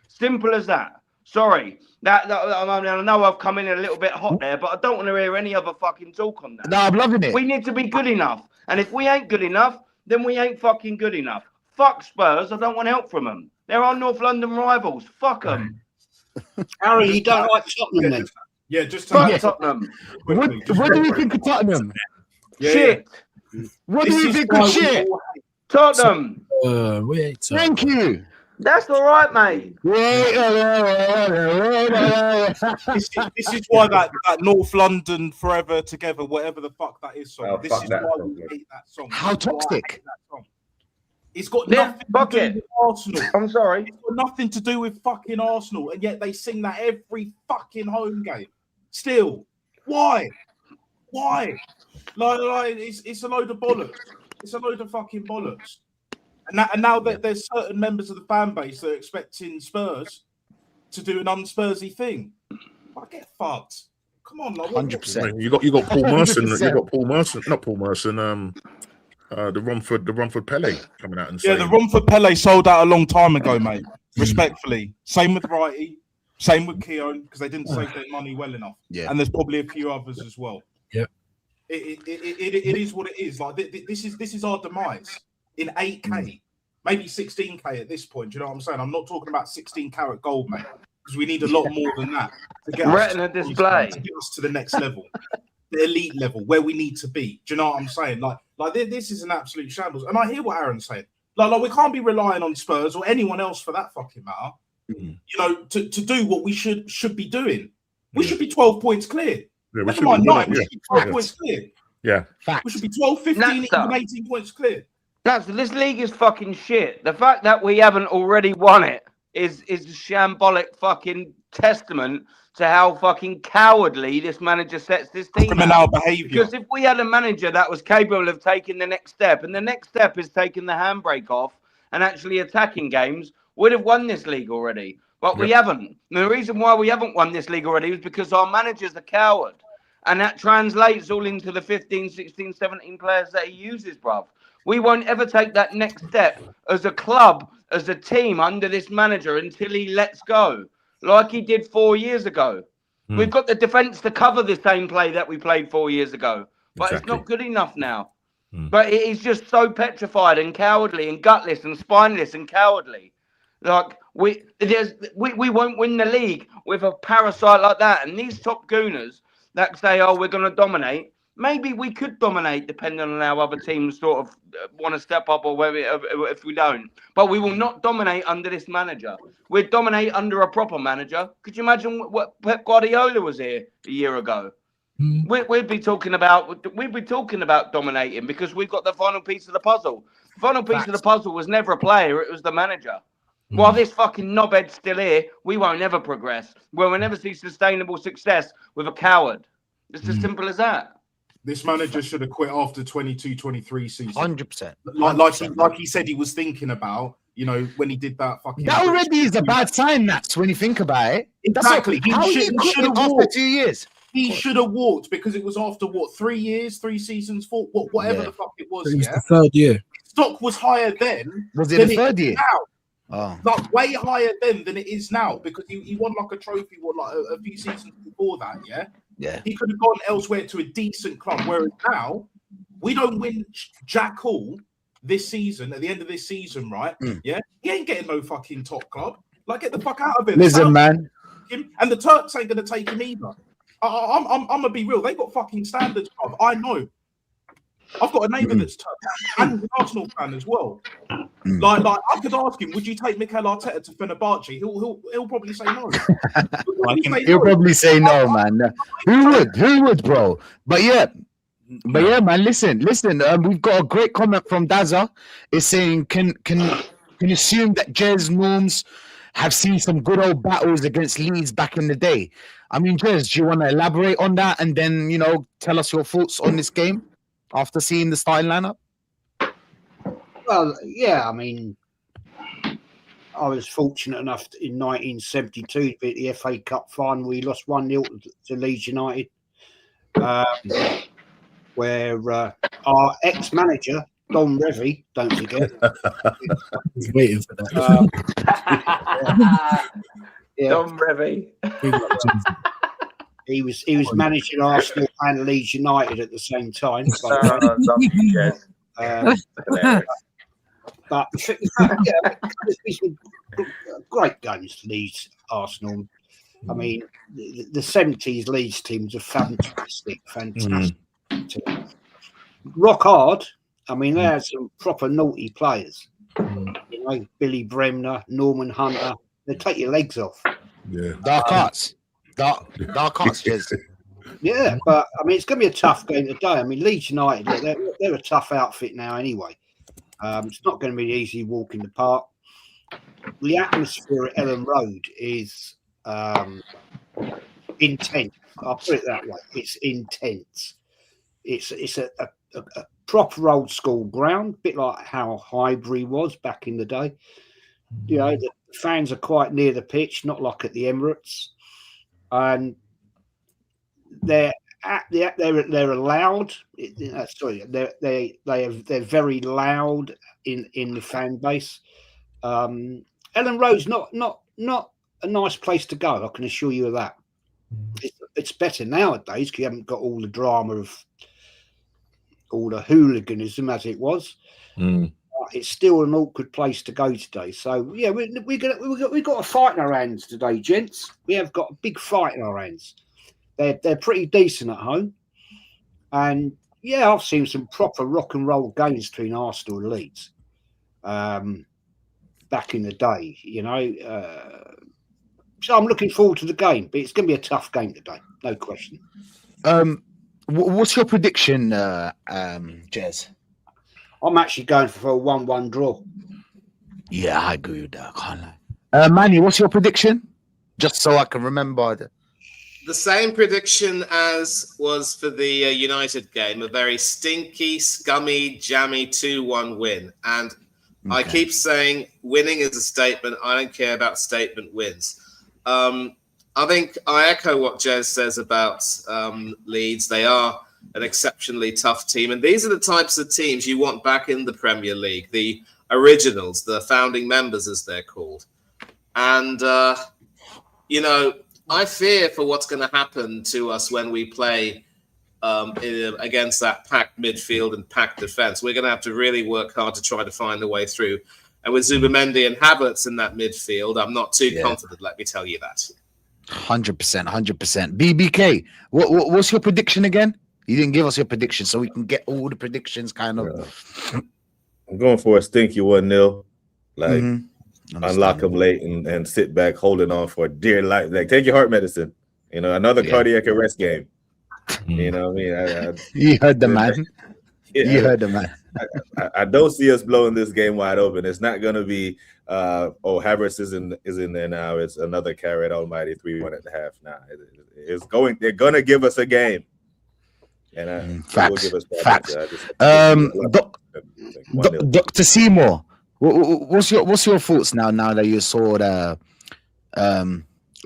Simple as that. Sorry. I know I've come in a little bit hot there, but I don't want to hear any other fucking talk on that. No, I'm loving it. We need to be good enough. And if we ain't good enough, then we ain't fucking good enough. Fuck Spurs. I don't want help from them. They're our North London rivals. Fuck them. Harry, you don't like Tottenham then? Yeah, just fuck Tottenham. What do you think of Tottenham? Shit. What do you think of shit? Tottenham. Thank you. That's all right, mate. This is why that North London Forever Together, whatever the fuck that is song. This is why we hate that song. How toxic. It's got nothing to do with Arsenal. I'm sorry. It's got nothing to do with fucking Arsenal, and yet they sing that every fucking home game. Still, why? Like it's a load of bollocks. It's a load of fucking bollocks. And now that there's certain members of the fan base that are expecting Spurs to do an unspursy thing, I get fucked. Come on, like 100%. You got Paul Merson. You got Paul Merson, not Paul Merson. The Romford Pele coming out and saying, the Romford Pele sold out a long time ago, mate. Respectfully, same with Righty, same with Keown, because they didn't save their money well enough. Yeah, and there's probably a few others as well. Yeah, it is what it is. Like this is our demise in 8K, maybe 16K at this point. Do you know what I'm saying? I'm not talking about 16-carat gold, mate, because we need a lot more than that to get Retina display to get us to the next level, the elite level where we need to be. Do you know what I'm saying? Like this is an absolute shambles. And I hear what Aaron's saying. Like we can't be relying on Spurs or anyone else for that fucking matter. You know, to do what we should be doing. We should be 12 points clear. Yeah, we should be 12 points clear. Yeah. We should be 12, 15, even 18 points clear. This league is fucking shit. The fact that we haven't already won it is a shambolic fucking testament to how fucking cowardly this manager sets this team Criminal up. behaviour. Because if we had a manager that was capable of taking the next step, and the next step is taking the handbrake off and actually attacking games, we'd have won this league already. But we haven't. And the reason why we haven't won this league already is because our manager's a coward. And that translates all into the 15, 16, 17 players that he uses, bruv. We won't ever take that next step as a club, as a team under this manager until he lets go, like he did 4 years ago. We've got the defence to cover the same play that we played 4 years ago, but it's not good enough now. But it is just so petrified and cowardly and gutless and spineless and cowardly. Like we won't win the league with a parasite like that. And these top gooners that say, "Oh, we're going to dominate." Maybe we could dominate, depending on how other teams sort of want to step up, or whether if we don't. But we will not dominate under this manager. We'd dominate under a proper manager. Could you imagine what Pep Guardiola was here a year ago? We'd be talking about dominating because we've got the final piece of the puzzle. The final piece of the puzzle was never a player; it was the manager. While this fucking knobhead's still here, we won't ever progress. We'll never see sustainable success with a coward. It's as simple as that. This manager should have quit after 22-23 season. 100%. Like he said he was thinking about, you know, when he did that fucking... That already is a bad sign, Nats, when you think about it. Exactly. How he should have after 2 years? He should have walked because it was after, 3 years, 3 seasons, 4, whatever the fuck it was. It was the third year. Stock was higher then. Was it the third year? Now. Oh. Like way higher then than it is now, because he won like a trophy a few seasons before that, yeah? Yeah. He could have gone elsewhere to a decent club, whereas now we don't win jack all this season, at the end of this season, right? Yeah? He ain't getting no fucking top club. Like, get the fuck out of it. Listen, man. And the Turks ain't going to take him either. I'm going to be real. They got fucking standards, bruv. I know. I've got a neighbour that's Turk and an Arsenal fan as well. Like I could ask him, would you take Mikel Arteta to Fenerbahce? He'll probably say no. He'll probably say no, man. Who would, bro? But yeah, man. Listen. We've got a great comment from Daza. It's saying, can you assume that Jez Norms have seen some good old battles against Leeds back in the day? I mean, Jez, do you want to elaborate on that and then tell us your thoughts on this game after seeing the starting lineup? Well, yeah, I mean, I was fortunate enough in 1972 to be at the FA Cup final. We lost 1-0 to Leeds United, where our ex-manager, Don Revie, don't forget. He's waiting for that. Don Revie. He was managing Arsenal and Leeds United at the same time. But it's been great games to Leeds Arsenal. I mean, the 70s Leeds teams are fantastic. Rock hard. I mean, they had some proper naughty players. You know, Billy Bremner, Norman Hunter. They take your legs off. Yeah. Dark arts, Jez. Yeah, but I mean, it's going to be a tough game today. I mean, Leeds United, they're a tough outfit now anyway. It's not going to be easy walking the park. The atmosphere at Ellen Road is intense. I'll put it that way. It's intense. It's a proper old school ground, a bit like how Highbury was back in the day. You know, the fans are quite near the pitch, not like at the Emirates, and they're loud. They're very loud in the fan base. Ellen Road's not a nice place to go. I can assure you of that. It's better nowadays because you haven't got all the drama of all the hooliganism as it was. It's still an awkward place to go today. So yeah, we've got a fight in our hands today, gents. We have got a big fight in our hands. They're pretty decent at home, and yeah, I've seen some proper rock and roll games between Arsenal and Leeds. back in the day, you know. So I'm looking forward to the game, but it's going to be a tough game today, no question. What's your prediction, Jez? I'm actually going for a 1-1 draw. Yeah, I agree with that. I can't lie. Manny, what's your prediction? Just so I can remember. The same prediction as was for the United game, a very stinky, scummy, jammy 2-1 win. And I keep saying winning is a statement. I don't care about statement wins. I think I echo what Jez says about Leeds. They are an exceptionally tough team. And these are the types of teams you want back in the Premier League, the originals, the founding members, as they're called. And, you know, I fear for what's going to happen to us when we play against that packed midfield and packed defence. We're going to have to really work hard to try to find a way through. And with Zubimendi and Havertz in that midfield, I'm not too confident, let me tell you that. 100%, 100%. BBK, what's your prediction again? You didn't give us your prediction, so we can get all the predictions kind of. I'm going for a stinky 1-0. Like, unlock them late and sit back holding on for dear life. Like, take your heart medicine. You know, another cardiac arrest game. You know what I mean? You heard the man. You heard the man. I don't see us blowing this game wide open. It's not going to be, Havertz is in there now. It's another carrot almighty 3-1 at the half. Nah, they're going to give us a game. And facts. Dr. Seymour, what's your thoughts now that you saw the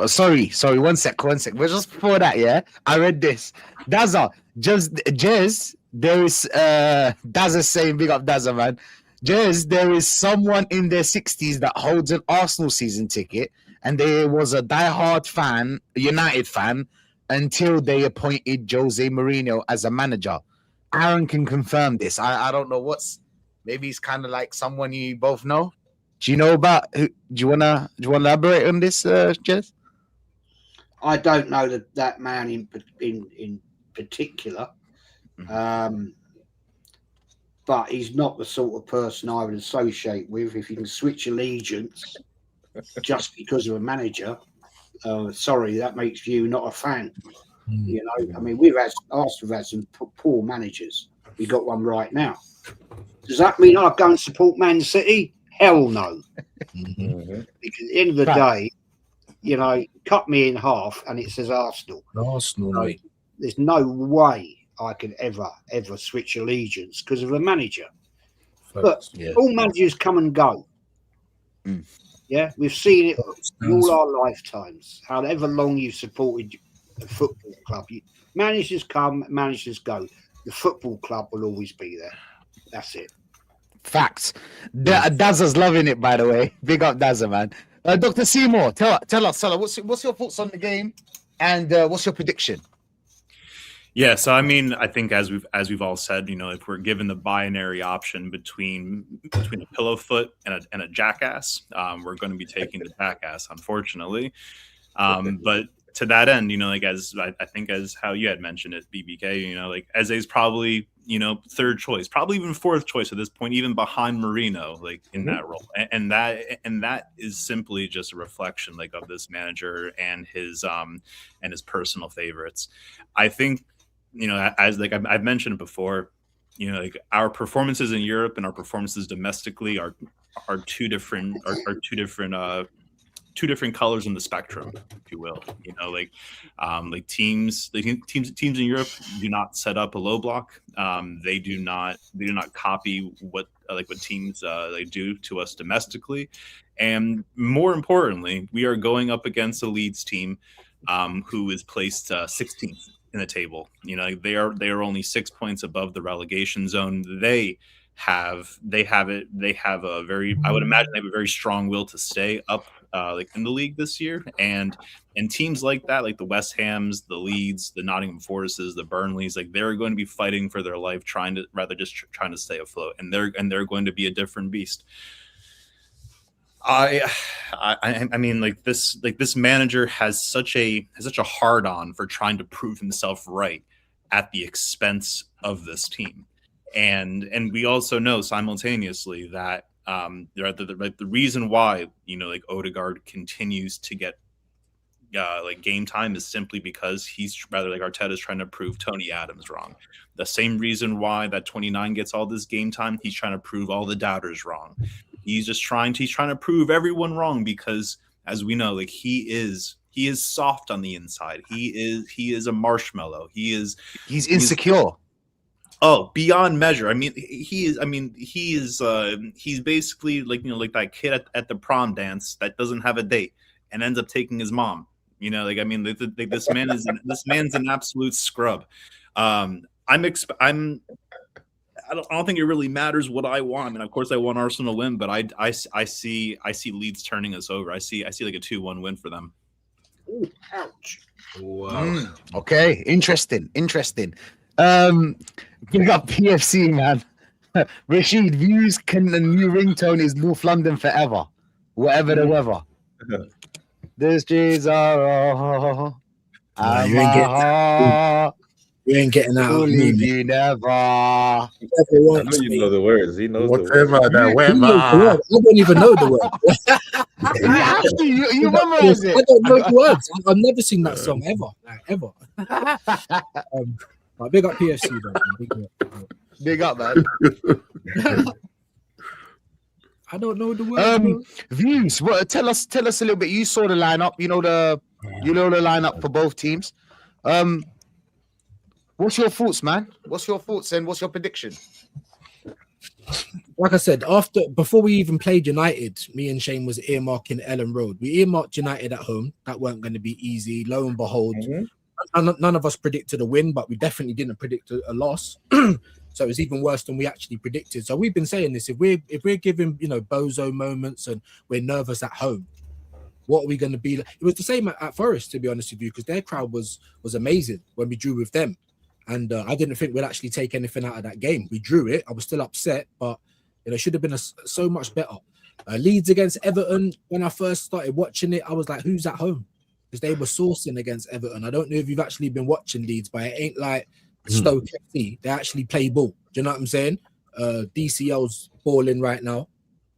sorry, 1 sec. But just before that, I read this. Dazza, Jez, there is Dazza saying big up Dazza, man. Jez, there is someone in their 60s that holds an Arsenal season ticket, and there was a diehard fan, United fan, until they appointed Jose Mourinho as a manager. Aaron can confirm this. I don't know maybe he's kind of like someone you both know. Do you know about do you wanna elaborate on this, Jez? I don't know that man in particular. But he's not the sort of person I would associate with. If you can switch allegiance just because of a manager, sorry, that makes you not a fan. You know, I mean, Arsenal had some poor managers. We got one right now. Does that mean I go and support Man City? Hell no. Because at the end of the day, you know, cut me in half and it says Arsenal. Arsenal. So there's no way I can ever switch allegiance because of a manager. But all managers come and go. Yeah, we've seen it all our lifetimes. However long you've supported a football club, managers come, managers go. The football club will always be there. That's it. Facts. Dazza's loving it, by the way. Big up Dazza, man. Dr. Seymour, tell us, what's your thoughts on the game, and what's your prediction? Yeah, so I mean, I think as we've all said, you know, if we're given the binary option between a pillow foot and a jackass, we're going to be taking the jackass, unfortunately. But to that end, you know, like as I think as how you had mentioned it, BBK, you know, like Eze's probably, you know, third choice, probably even fourth choice at this point, even behind Marino, like in that role, and that is simply just a reflection like of this manager and his personal favorites. I think, you know, as like I've mentioned before, you know, like our performances in Europe and our performances domestically are two different colors in the spectrum, if you will. You know, like teams in Europe do not set up a low block. They do not copy what teams they do to us domestically. And more importantly, we are going up against a Leeds team who is placed 16th in the table. You know, they are only 6 points above the relegation zone. They have a very, I would imagine they have a very strong will to stay up in the league this year, and teams like that, like the West Hams, the Leeds, the Nottingham Forests, the Burnleys, like they're going to be fighting for their life, trying to stay afloat, and they're going to be a different beast. I mean, like this manager has such a hard on for trying to prove himself right at the expense of this team. And we also know simultaneously that The reason why, you know, like Odegaard continues to get like game time is simply because he's rather like Arteta's trying to prove Tony Adams wrong. The same reason why that 29 gets all this game time, he's trying to prove all the doubters wrong. He's trying to prove everyone wrong because, as we know, like he is soft on the inside. He is a marshmallow. He's insecure. Oh, beyond measure. I mean, he's basically like, you know, like that kid at the prom dance that doesn't have a date and ends up taking his mom. You know, like, I mean, this man's an absolute scrub. I don't think it really matters what I want. I mean, of course, I want Arsenal to win, but I see Leeds turning us over. I see like a 2-1 win for them. Ooh, ouch! Wow. Okay, interesting. Big up PFC, man. Rashid, views can the new ringtone is North London forever, whatever the weather. This G's are you ain't getting out of me, you never. I know you know the words. He knows whatever the weather. I don't even know the words. you memorize it. I don't know the words. I've never seen that song ever. But big up PFC, bro. Big up, man. I don't know the words. Views. Well, tell us a little bit. You saw the lineup. You know the lineup for both teams. What's your thoughts, man? What's your thoughts and what's your prediction? Like I said, before we even played United, me and Shane was earmarking Ellen Road. We earmarked United at home. That weren't going to be easy. Lo and behold, none of us predicted a win, but we definitely didn't predict a loss. So it's even worse than we actually predicted. So we've been saying this: if we're giving, you know, bozo moments and we're nervous at home, what are we going to be? It was the same at Forest, to be honest with you, because their crowd was amazing when we drew with them. And I didn't think we'd actually take anything out of that game. We drew it. I was still upset, but you know, it should have been so much better. Leeds against Everton. When I first started watching it, I was like, "Who's at home?" Because they were sourcing against Everton. I don't know if you've actually been watching Leeds, but it ain't like Stoke FC. They actually play ball. Do you know what I'm saying? DCL's balling right now,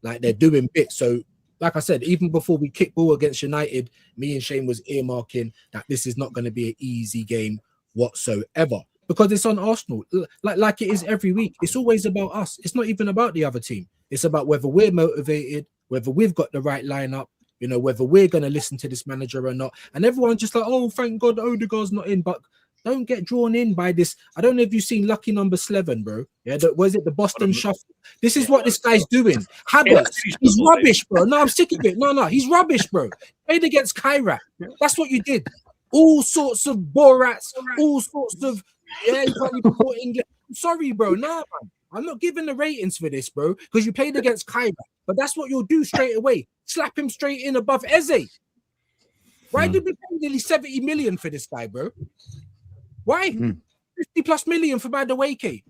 like they're doing bits. So, like I said, even before we kick ball against United, me and Shane was earmarking that this is not going to be an easy game whatsoever. Because it's on Arsenal, like it is every week. It's always about us. It's not even about the other team. It's about whether we're motivated, whether we've got the right lineup, you know, whether we're going to listen to this manager or not. And everyone's just like, oh, thank God Odegaard's not in. But don't get drawn in by this. I don't know if you've seen Lucky Number 11, bro. Yeah, was it the Boston Shuffle? This is what this guy's doing. Havertz, he's rubbish, bro. No, I'm sick of it. No, he's rubbish, bro. Played against Kyrat. That's what you did. All sorts of Borats, all sorts of... Yeah, you can't even put English. Sorry, bro. Nah, man. I'm not giving the ratings for this, bro, because you played against Kyra. But that's what you'll do straight away. Slap him straight in above Eze. Why did we pay nearly 70 million for this guy, bro? Why? 50 plus million for Madueke.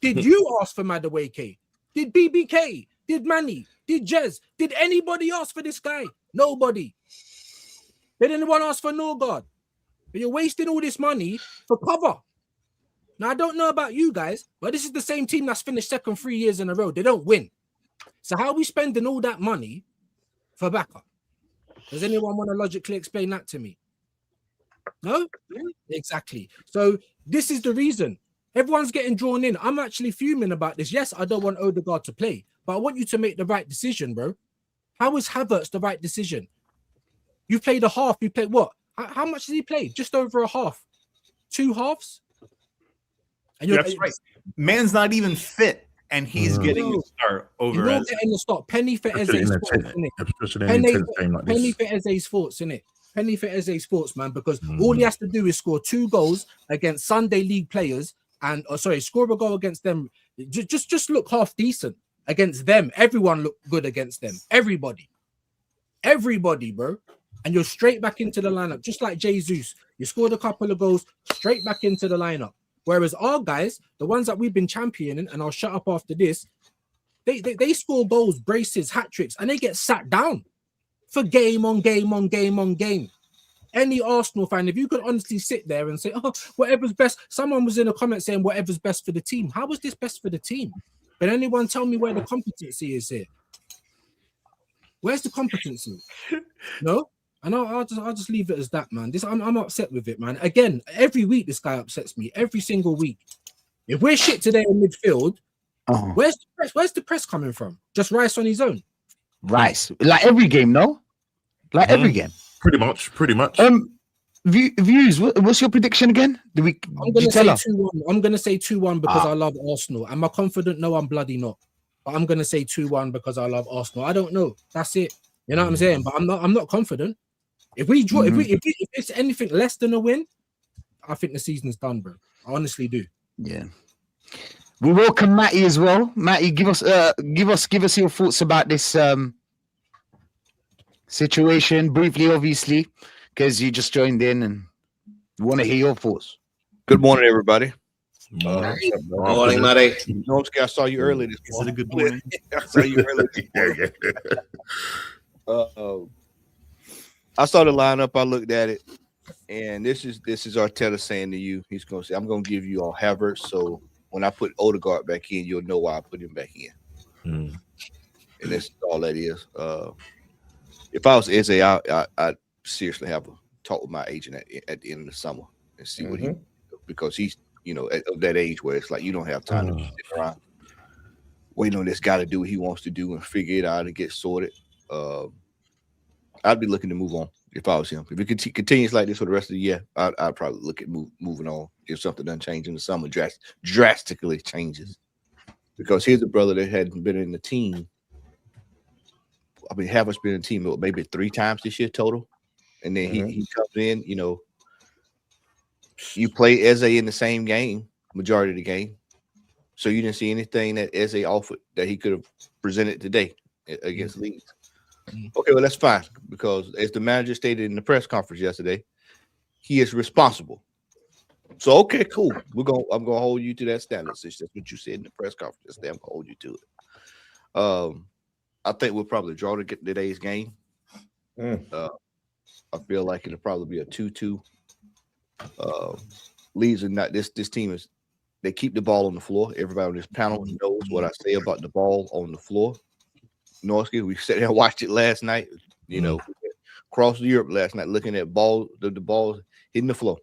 Did you ask for Madueke? Did BBK? Did Manny? Did Jez? Did anybody ask for this guy? Nobody. Did anyone ask for Norgard? But you're wasting all this money for cover. Now, I don't know about you guys, but this is the same team that's finished second 3 years in a row. They don't win. So how are we spending all that money for backup? Does anyone want to logically explain that to me? No? Exactly. So this is the reason. Everyone's getting drawn in. I'm actually fuming about this. Yes, I don't want Odegaard to play, but I want you to make the right decision, bro. How is Havertz the right decision? You played a half. You played what? How much did he play? Just over a half. 2 halves? And that's right. Man's not even fit, and he's getting a start over. You're getting the start. Penny for Eze's thoughts, innit? Penny for Eze's thoughts, innit? Penny for Eze's thoughts, man. Because all he has to do is score 2 goals against Sunday League players, and score a goal against them. Just look half decent against them. Everyone looked good against them. Everybody, bro. And you're straight back into the lineup, just like Jesus. You scored a couple of goals, straight back into the lineup. Whereas our guys, the ones that we've been championing, and I'll shut up after this, they score goals, braces, hat tricks, and they get sat down for game on game on game on game. Any Arsenal fan, if you could honestly sit there and say, oh, whatever's best. Someone was in a comment saying whatever's best for the team. How was this best for the team? Can anyone tell me where the competency is here? Where's the competency? No, and I'll just leave it as that, man. I'm upset with it, man. Again, every week this guy upsets me. Every single week. If we're shit today in midfield, where's the press coming from? Just Rice on his own. Rice, like every game, no? Like every game. Pretty much. Views. What's your prediction again? I'm gonna say 2-1. I'm gonna say 2-1 because I love Arsenal. Am I confident? No, I'm bloody not. But I'm gonna say 2-1 because I love Arsenal. I don't know. That's it. You know what I'm saying? But I'm not confident. If we draw, if it's anything less than a win, I think the season's done, bro. I honestly do. Yeah. We welcome Matty as well. Matty, give us your thoughts about this situation briefly, obviously, because you just joined in and we want to hear your thoughts. Good morning, everybody. Morning, Matty. I saw you early this morning. Is it a good morning? I saw you early this morning. I saw the lineup. I looked at it, and this is Arteta saying to you, he's going to say, "I'm going to give you all Havertz, so when I put Odegaard back in, you'll know why I put him back in." And that's all that is. If I was Eze, I'd seriously have a talk with my agent at the end of the summer and see what because he's at that age where it's like you don't have time to sit around waiting on this guy to do what he wants to do and figure it out and get sorted. I'd be looking to move on if I was him. If it continues like this for the rest of the year, I'd probably look at moving on if something doesn't change in the summer, drastically changes. Because here's a brother that hadn't been in the team. I mean, Havertz been in the team maybe 3 times this year total. And then he comes in, you play Eze in the same game, majority of the game. So you didn't see anything that Eze offered that he could have presented today against Leeds. Okay, well, that's fine, because as the manager stated in the press conference yesterday, he is responsible. So, okay, cool. I'm gonna hold you to that standard. That's what you said in the press conference yesterday. I'm gonna hold you to it. I think we'll probably draw today's game. I feel like it'll probably be a 2-2. Leeds are not this team is they keep the ball on the floor. Everybody on this panel knows what I say about the ball on the floor. Norski, we sat there and watched it last night. Across Europe last night, looking at the ball hitting the floor.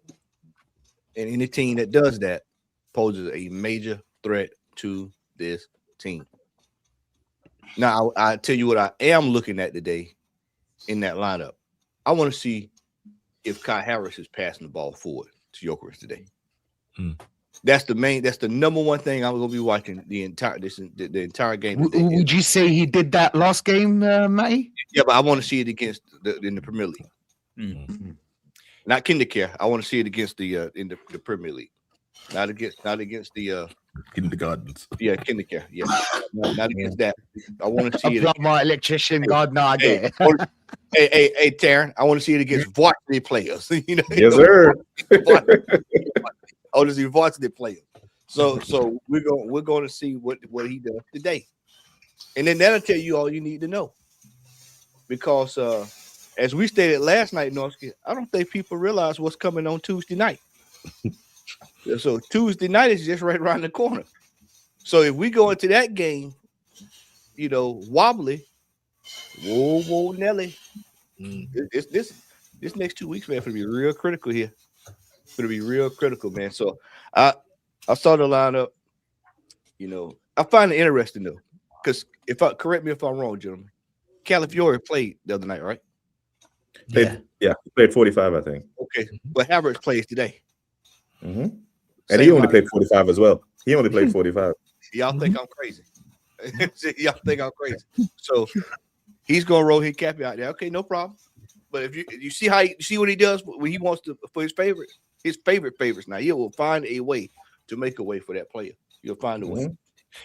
And any team that does that poses a major threat to this team. Now, I tell you what I am looking at today in that lineup. I want to see if Kai Harris is passing the ball forward to Gyökeres today. That's the number one thing I'm going to be watching the entire game. Would you say he did that last game, Matty? Yeah, but I want to see it against in the Premier League. Not Kindercare. I want to see it against in the Premier League. Not against the kindergartens. Yeah, Kindercare. Yeah, not against that. I want to see it. My electrician, God, no, I get it. Hey, Taryn, I want to see it against varsity players. Yes, sir. I want to see varsity players. So we're going to see what he does today, and then that'll tell you all you need to know. Because as we stated last night, Norski, I don't think people realize what's coming on Tuesday night. So Tuesday night is just right around the corner. So if we go into that game, wobbly, whoa, Nelly. This next 2 weeks, man, it's gonna be real critical here. It's gonna be real critical, man. So I saw the lineup. I find it interesting though, because correct me if I'm wrong, gentlemen. Calafiore played the other night, right? Yeah, he played 45, I think. Okay, but Havertz plays today. And he only played 45 as well. He only played 45. Y'all think I'm crazy. Y'all think I'm crazy. So he's gonna roll his cap out there. Okay, no problem. But if you see what he does when he wants to for his favorites now, he will find a way to make a way for that player. You'll find a way.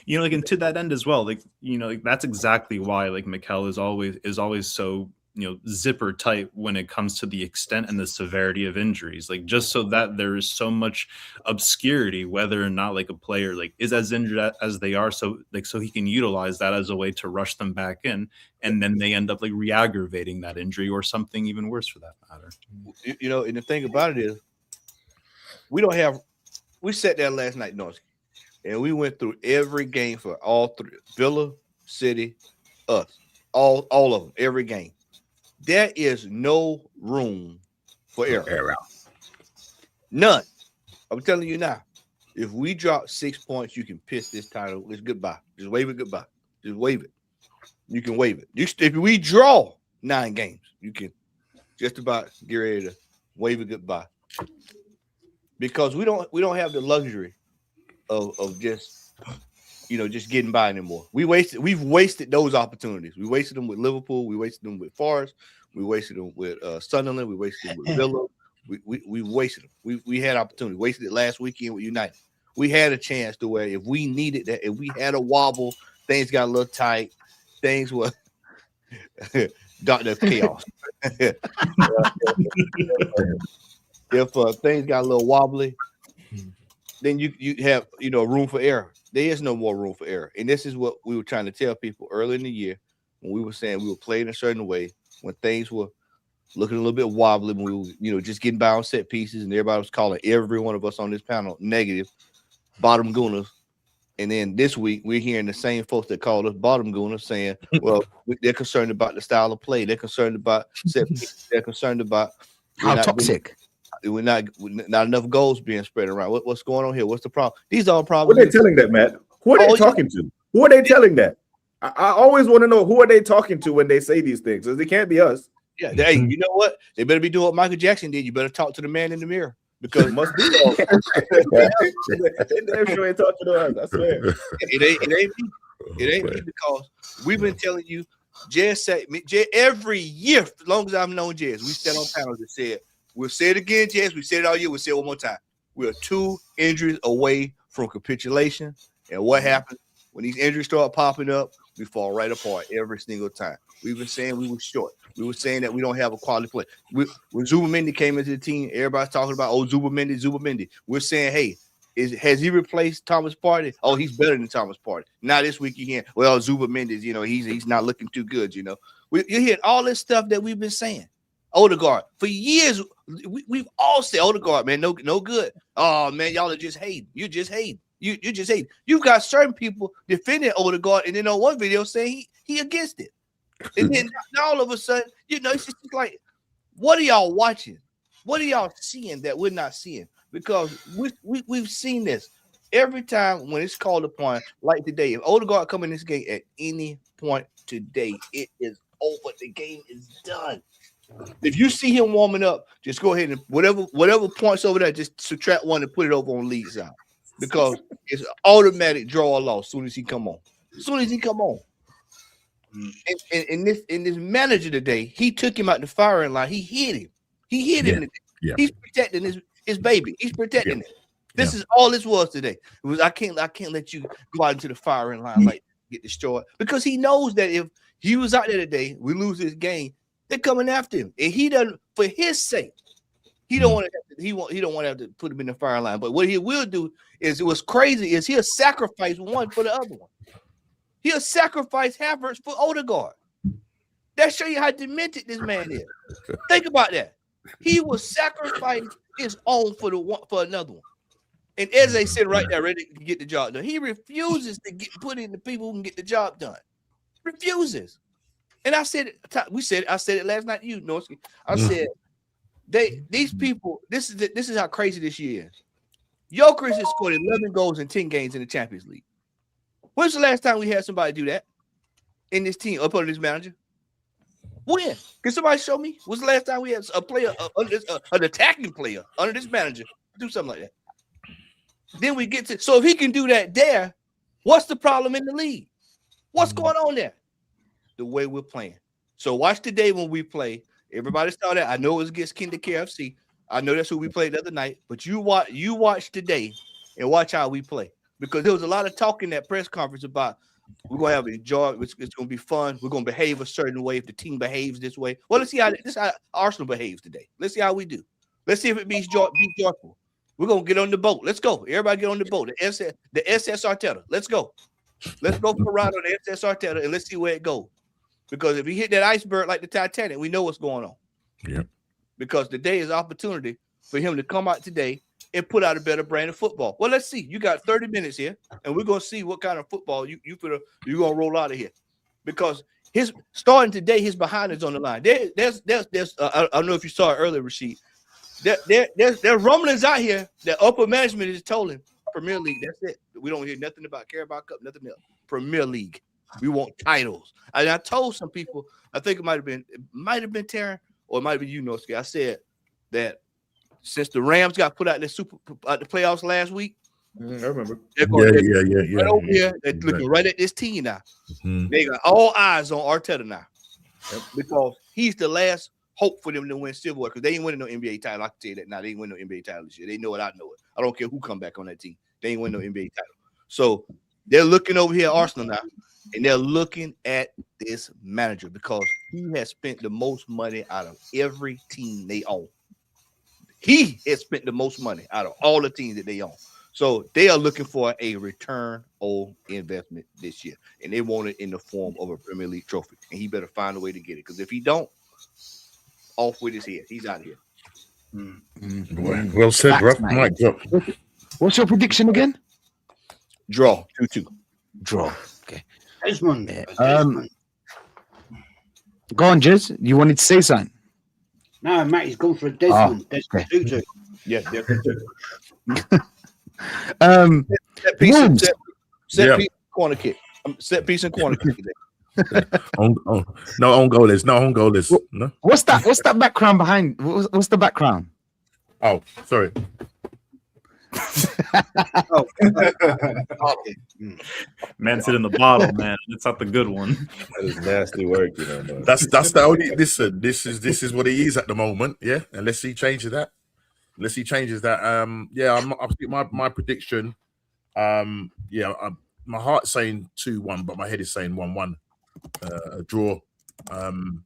And to that end as well, that's exactly why Mikel is always so zipper tight when it comes to the extent and the severity of injuries, just so that there is so much obscurity whether or not a player is as injured as they are, so he can utilize that as a way to rush them back in, and then they end up re-aggravating that injury or something even worse for that matter. And the thing about it is we sat there last night, Norski, and we went through every game for all three: Villa, City, us. all of them, every game. There is no room for error. None. I'm telling you now. If we drop 6 points, you can piss this title. It's goodbye. Just wave it goodbye. Just wave it. You can wave it. If we draw 9 games, you can just about get ready to wave it goodbye. Because we don't have the luxury of just just getting by anymore. We've wasted those opportunities. We wasted them with Liverpool. We wasted them with Forest. We wasted them with Sunderland. We wasted them with Villa. We wasted them. We had opportunity. Wasted it last weekend with United. We had a chance to where if we needed that, if we had a wobble, things got a little tight. Things were Dr. Chaos. If things got a little wobbly, then you have room for error. There is no more room for error. And this is what we were trying to tell people early in the year when we were saying we were playing a certain way, when things were looking a little bit wobbly, when we were just getting by on set pieces, and everybody was calling every one of us on this panel negative, bottom gooners. And then this week, we're hearing the same folks that called us bottom gooners saying, well, they're concerned about the style of play. They're concerned about set pieces. They're concerned about how toxic. We're not enough goals being spread around. What's going on here? What's the problem? These are problems. Who are they telling that, Matt? Who are they talking to? Who are they telling that? I always want to know who are they talking to when they say these things, because it can't be us. Yeah, hey, you know what? They better be doing what Michael Jackson did. You better talk to the man in the mirror, because it must be. They sure ain't talking to us. I swear. It ain't me, because we've been telling you. Jez said every year, as long as I've known Jez, we sat on panels and said, we'll say it again, Jez. We said it all year. We'll say it one more time. We are 2 injuries away from capitulation. And what happens when these injuries start popping up? We fall right apart every single time. We've been saying we were short. We were saying that we don't have a quality play. When Zubamendi came into the team, everybody's talking about, Zubamendi. We're saying, hey, has he replaced Thomas Partey? Oh, he's better than Thomas Partey. Now this week you hear, well, Zubamendi, he's not looking too good. You hear all this stuff that we've been saying. Odegaard, for years, we've all said Odegaard, man, no good. Oh man, y'all are just hating. You just hate. You just hate. You've got certain people defending Odegaard, and then on one video saying he against it. And then all of a sudden, it's just like, what are y'all watching? What are y'all seeing that we're not seeing? Because we've seen this every time when it's called upon, like today. If Odegaard come in this game at any point today, it is over. The game is done. If you see him warming up, just go ahead and whatever points over there, just subtract 1 and put it over on LEEDS out, because it's an automatic draw or loss as soon as he come on. In this manager today, he took him out the firing line. He hit him. Today. Yeah. He's protecting his baby. He's protecting it. This is all this was today. It was I can't let you go out into the firing line like get destroyed, because he knows that if he was out there today, we lose this game. They're coming after him, and he doesn't. For his sake, he don't want to. He don't want to have to put him in the fire line. But what he will do is, what's crazy is he'll sacrifice one for the other one. He'll sacrifice Havertz for Odegaard. That show you how demented this man is. Think about that. He will sacrifice his own for another one. And Eze sitting right there ready to get the job done. He refuses to put in the people who can get the job done. Refuses. And I said it. I said it last night to you, Norsky. I said these people. This is how crazy this year is. Gyökeres has scored 11 goals in 10 games in the Champions League. When's the last time we had somebody do that in this team up under this manager? When? Can somebody show me? When's the last time we had a player, an attacking player under this manager do something like that? Then we get to, so if he can do that there, what's the problem in the league? What's going on there? The way we're playing. So watch today when we play. Everybody saw that. I know it was against Kinder KFC. I know that's who we played the other night. But you watch today and watch how we play. Because there was a lot of talk in that press conference about we're going to have enjoy. It's going to be fun. We're going to behave a certain way if the team behaves this way. Well, let's see how Arsenal behaves today. Let's see how we do. Let's see if it beats joyful. We're going to get on the boat. Let's go. Everybody get on the boat. The SS Arteta. Let's go. Let's go for a ride on the SS Arteta and let's see where it goes. Because if he hit that iceberg like the Titanic, we know what's going on. Yeah. Because today is opportunity for him to come out today and put out a better brand of football. Well, let's see. You got 30 minutes here, and we're going to see what kind of football you're going to roll out of here. Because his starting today, his behind is on the line. There's I don't know if you saw it earlier, Rasheed. There's rumblings out here that upper management is told him Premier League. That's it. We don't hear nothing about Carabao Cup, nothing else. Premier League. We want titles. And I told some people, I think it might have been Taryn, or it might have been you, Noski. I said that since the Rams got put out the playoffs last week, I remember. Yeah. Right over here, they're looking right at this team now. Mm-hmm. They got all eyes on Arteta now, because he's the last hope for them to win silverware, because they ain't winning no NBA title. I can tell you that now. They ain't winning no NBA title this year. They know it. I know it. I don't care who come back on that team. They ain't winning no NBA title. So they're looking over here at Arsenal now, and they're looking at this manager because he has spent the most money out of every team they own. He has spent the most money out of all the teams that they own. So they are looking for a return on investment this year, and they want it in the form of a Premier League trophy. And he better find a way to get it, because if he don't, off with his head. He's out of here. Well said, bro. Mic drop. What's your prediction again? Draw 2-2. Draw. Okay. Desmond. Go on, Jez. You wanted to say something? No, Matt, he's gone for a Desmond. Desmond 2-2. Yeah, definitely. Set piece and corner kick. Set piece and corner kick. No own goalers. No own goalers. No. What's that background behind? What's the background? Oh, sorry. Man, sit in the bottle, man. It's not the good one. That is nasty work, you know. Man. That's the only. Listen, this is what he is at the moment. Yeah, unless he changes that. My prediction. My heart's saying 2-1, but my head is saying 1-1. A draw. I'm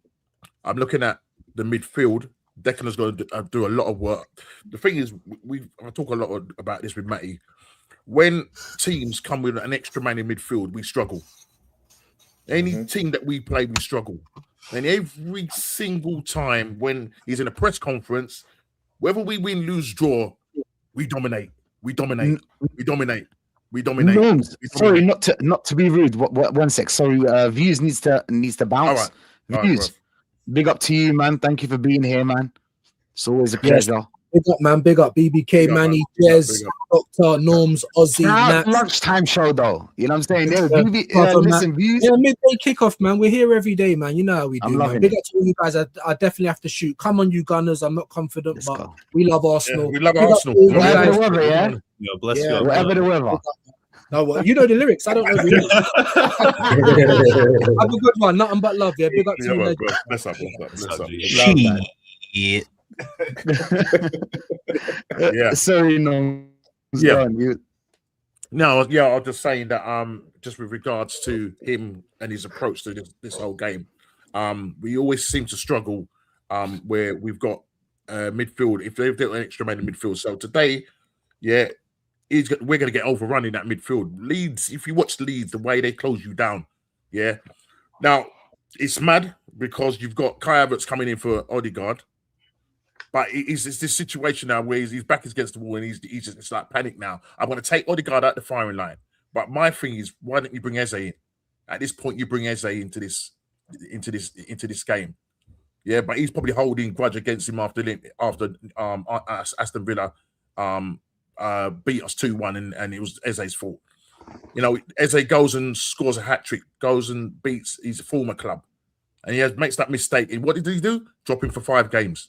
looking at the midfield. Declan's going to do a lot of work. The thing is, I talk a lot about this with Matty. When teams come with an extra man in midfield, we struggle. Any team that we play, we struggle. And every single time when he's in a press conference, whether we win, lose, draw, we dominate. Norms, sorry, not to be rude. One sec. Sorry, Views needs to bounce. All right. Views, big up to you, man. Thank you for being here, man. It's always a pleasure. Big up, man. Big up, BBK, Manny, Jez, Doctor, Norms, Ozzy, Nat. Lunchtime show, though. You know what I'm saying? Listen, Views. Yeah, midday kickoff, man. We're here every day, man. You know how we do, man. Big up to all you guys. I definitely have to shoot. Come on, you Gunners. I'm not confident, but we love Arsenal. Yeah, we love Arsenal. Whatever the weather, yeah? Yo, bless you. Whatever the weather. No, well, you know the lyrics. I don't know the lyrics. Have a good one. Nothing but love, yeah. Big up to you, man. Bless up. Yeah. Sorry, no. Yeah. No, yeah, I was just saying that just with regards to him and his approach to this whole game, we always seem to struggle where we've got midfield, if they've got an extra man in midfield. So today, yeah, we're going to get overrun in that midfield. Leeds, if you watch the Leeds, the way they close you down, yeah. Now, it's mad because you've got Kai Havertz coming in for Odegaard, but it's this situation now where his back is against the wall and he's just, it's like panic now. I'm going to take Odegaard out the firing line, but my thing is, why don't you bring Eze in? At this point, you bring Eze into this game, yeah. But he's probably holding grudge against him after Aston Villa beat us 2-1, and it was Eze's fault. You know, Eze goes and scores a hat-trick, goes and beats his former club, and he makes that mistake. And what did he do? Drop him for 5 games.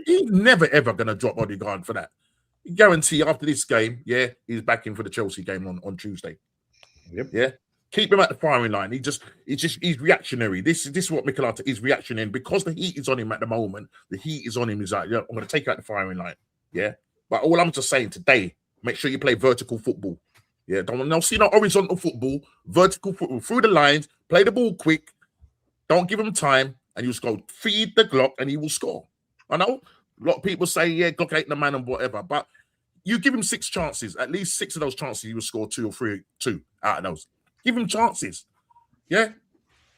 He's never, ever going to drop Odegaard for that. Guarantee after this game, yeah, he's back in for the Chelsea game on Tuesday. Yep. Yeah. Keep him at the firing line. He's reactionary. This is what Mikel Arteta is reactionary, because the heat is on him at the moment. The heat is on him. He's like, yeah, I'm going to take you out the firing line. Yeah. But all I'm just saying today, make sure you play vertical football. Yeah, don't see no horizontal football, vertical football through the lines, play the ball quick, don't give him time, and you just go feed the Glock and he will score. I know a lot of people say, yeah, Glock ain't the man and whatever, but you give him 6 chances, at least 6 of those chances, he will score 2 or 3 out of those. Give him chances. Yeah.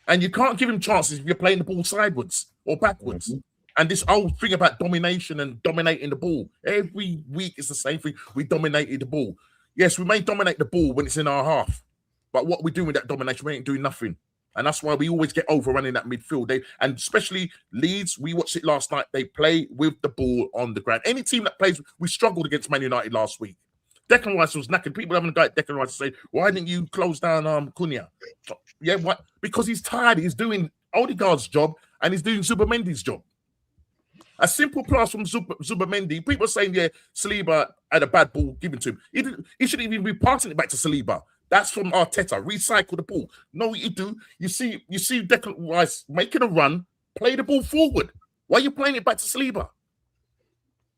And you can't give him chances if you're playing the ball sideways or backwards. And this whole thing about domination and dominating the ball, every week it's the same thing. We dominated the ball. Yes, we may dominate the ball when it's in our half, but what we do with that domination, we ain't doing nothing. And that's why we always get overrunning that midfield. And especially Leeds, we watched it last night. They play with the ball on the ground. Any team that plays, we struggled against Man United last week. Declan Rice was knackered. People having a guy at Declan Rice to say, why didn't you close down Cunha? Yeah, what? Because he's tired. He's doing Odegaard's job and he's doing Zubamendi's job. A simple pass from Zubamendi. People are saying, yeah, Saliba had a bad ball given to him. He shouldn't even be passing it back to Saliba. That's from Arteta. Recycle the ball. No, what you do, you see Declan Rice making a run, play the ball forward. Why are you playing it back to Saliba?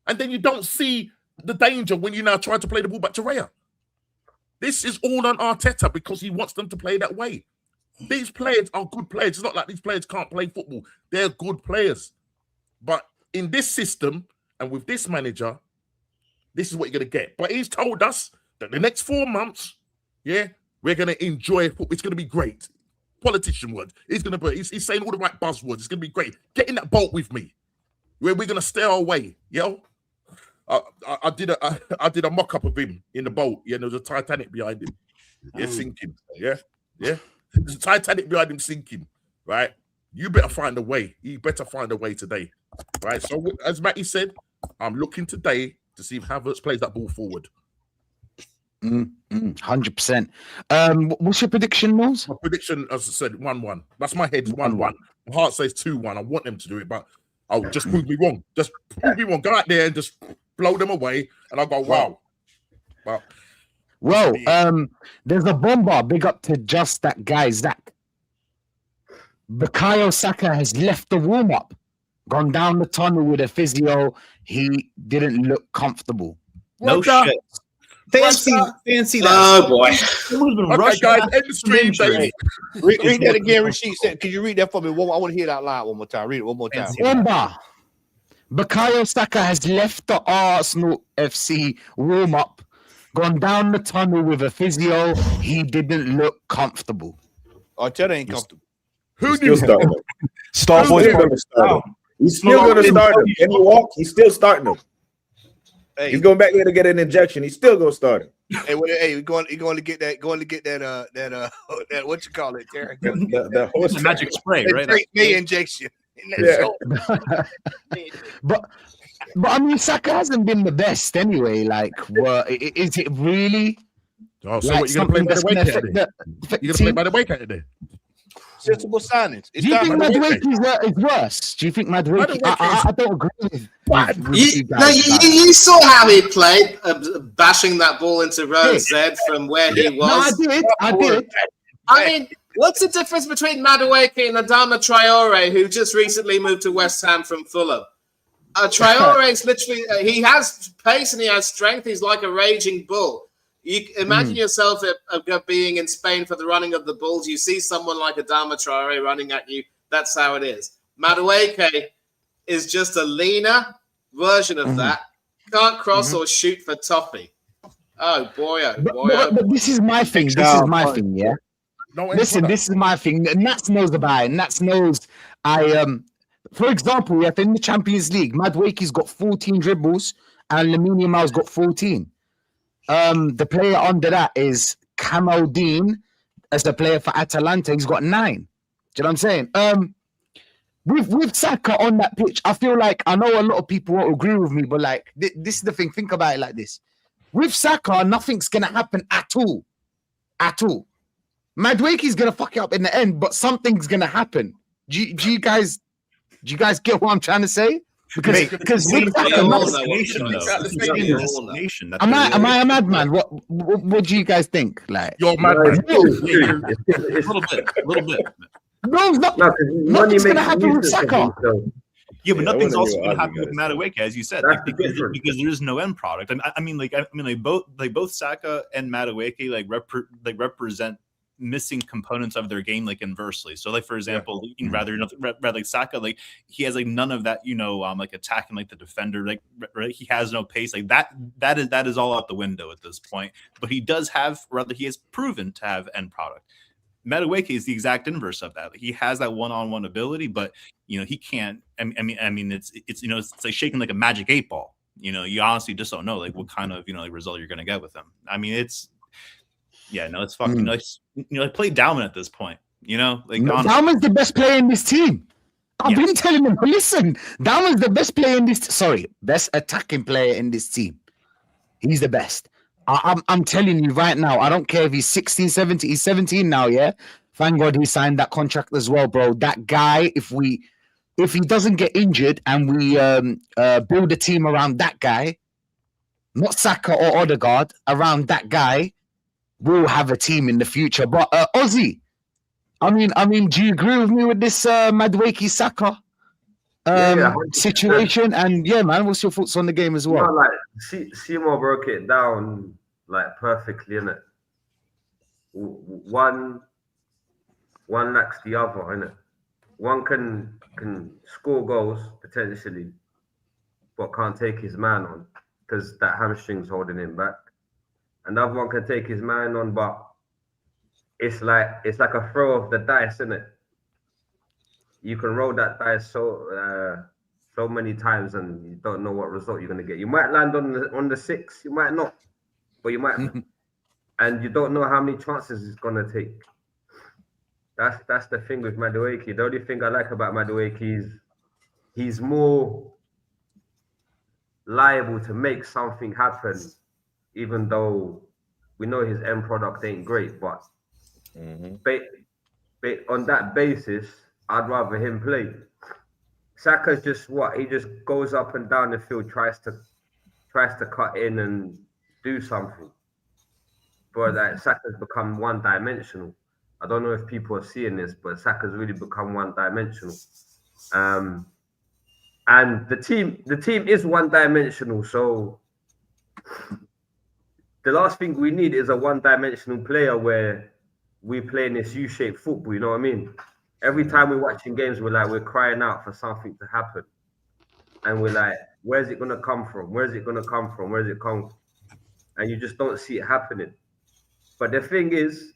And then you don't see the danger when you now try to play the ball back to Raya. This is all on Arteta because he wants them to play that way. These players are good players. It's not like these players can't play football. They're good players. But in this system and with this manager, this is what you're going to get. But he's told us that the next 4 months, yeah, we're going to enjoy football. It's going to be great. Politician words. He's saying all the right buzzwords. It's going to be great. Get in that boat with me. We're going to steer our way, yo. I did a mock-up of him in the boat. Yeah, there was a Titanic behind him. Yeah, sinking. Yeah. There's a Titanic behind him sinking, right? You better find a way. You better find a way today, right? So, as Matty said, I'm looking today to see if Havertz plays that ball forward. 100%. What's your prediction, Mons? My prediction, as I said, 1-1. That's my head, 1-1. My heart says 2-1. I want them to do it, but I'll just prove me wrong. Just prove me wrong. Go out there and just blow them away, and I'll go, wow. Well, there's a bomber. Big up to just that guy, Zach. Bukayo Saka has left the warm-up, gone down the tunnel with a physio. He didn't look comfortable. No shit. Fancy that. Oh boy. Okay, guys, end the stream, baby. Read that again, Rashid. Could you read that for me? I want to hear that loud one more time. Read it one more time. Bomber. Bukayo Saka has left the Arsenal FC warm-up, gone down the tunnel with a physio. He didn't look comfortable. Arteta ain't comfortable. Who knew? Starboy's going to start him. He's still going to start him. Can he walk? He's still starting him. Hey, he's going back there to get an injection. He's still going to start him. Hey, you're going to get that. Going to get that. What you call it, Terry? The magic spray, right? The injection. Yeah. But I mean, Saka hasn't been the best anyway. Like, is it really? Oh, so what, you're going to play by the way today? You're going to play by the way today? Sensible signings. Do you think Madueke is worse? Do you think Madueke? I don't agree with you guys. You saw how he played, bashing that ball into Rose Z from where he was. No, I did. I mean, what's the difference between Madueke and Adama Traore, who just recently moved to West Ham from Fulham? Traore is literally, he has pace and he has strength. He's like a raging bull. You imagine yourself being in Spain for the running of the bulls. You see someone like Adama Traore running at you. That's how it is. Madueke is just a leaner version of that. Can't cross or shoot for toffee. Oh boy! But this is my thing. This is my thing. Yeah. Listen, this is my thing. Nats knows about it. Nats knows for example, in the Champions League, Madueke's got 14 dribbles and Lamine Yamal's got 14. The player under that is Kamaldeen as a player for Atalanta. He's got 9. Do you know what I'm saying? With Saka on that pitch, I feel like, I know a lot of people won't agree with me, but like this is the thing. Think about it like this: with Saka, nothing's gonna happen at all. Madueke's gonna fuck it up in the end, but something's gonna happen. Do you guys get what I'm trying to say? Because with Saka, am I a madman? What do you guys think? Like, you're mad. A little bit. No, nothing's gonna happen with Saka. Yeah, but nothing's also going to happen with Madueke, as you said, because there is no end product. I mean, both Saka and Madueke represent missing components of their game, like inversely. So, like for example, rather like Saka, like he has like none of that, like attacking like the defender, like right? He has no pace, like that is all out the window at this point. But he does have, he has proven to have end product. Madueke is the exact inverse of that. Like, he has that one-on-one ability, but he can't. I mean, it's like shaking like a magic 8 ball. You honestly just don't know like what kind of result you're going to get with him. I mean, it's fucking like play down at this point. You know, like Dalman's the best player in this team. I've been telling him, listen, Dalman's the best player in this. Best attacking player in this team. He's the best. I'm telling you right now. I don't care if he's 16, 17. He's 17 now. Yeah. Thank God he signed that contract as well, bro. That guy, if he doesn't get injured and we build a team around that guy, not Saka or Odegaard, around that guy, we'll have a team in the future. But Ozzy, I mean, do you agree with me with this Madueke Saka situation? And yeah, man, what's your thoughts on the game as well? No, like Seymour broke it down like perfectly, innit? One lacks the other, innit? One can score goals potentially, but can't take his man on because that hamstring's holding him back. Another one can take his man on, but it's like a throw of the dice, isn't it? You can roll that dice so many times, and you don't know what result you're gonna get. You might land on the 6, you might not, but you might, and you don't know how many chances it's gonna take. That's the thing with Madueke. The only thing I like about Madueke is he's more liable to make something happen, even though we know his end product ain't great. But on that basis, I'd rather him play. Saka's just he just goes up and down the field, tries to cut in and do something. But Saka's become one-dimensional. I don't know if people are seeing this, but Saka's really become one-dimensional. And the team is one-dimensional. So the last thing we need is a one-dimensional player where we play in this U-shaped football. You know what I mean? Every time we're watching games, we're crying out for something to happen, and we're like, "Where's it gonna come from? Where's it gonna come from? Where's it come from?" And you just don't see it happening. But the thing is,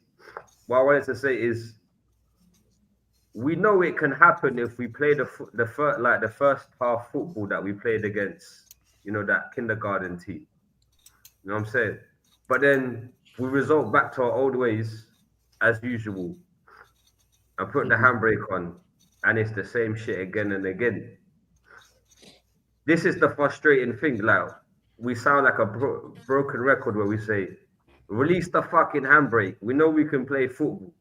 what I wanted to say is, we know it can happen if we play the first half football that we played against, that kindergarten team. You know what I'm saying? But then we resort back to our old ways as usual and put the handbrake on, and it's the same shit again and again. This is the frustrating thing. Like, we sound like a broken record where we say, release the fucking handbrake. We know we can play football,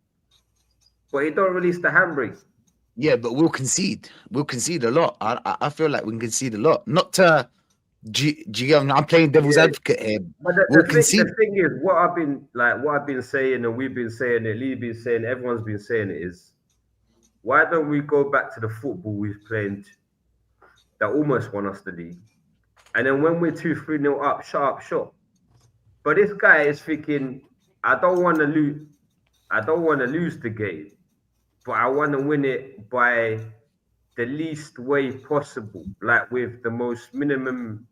but you don't release the handbrake. Yeah, but we'll concede. We'll concede a lot. I feel like we can concede a lot. Not to, I'm playing devil's advocate here. But the thing is, what I've been saying, and we've been saying it, Lee's been saying, everyone's been saying it, is why don't we go back to the football we've played that almost won us the league, and then when we're 2-3-0 up, shut up shop. But this guy is thinking, I don't want to lose the game, but I want to win it by the least way possible, like with the most minimum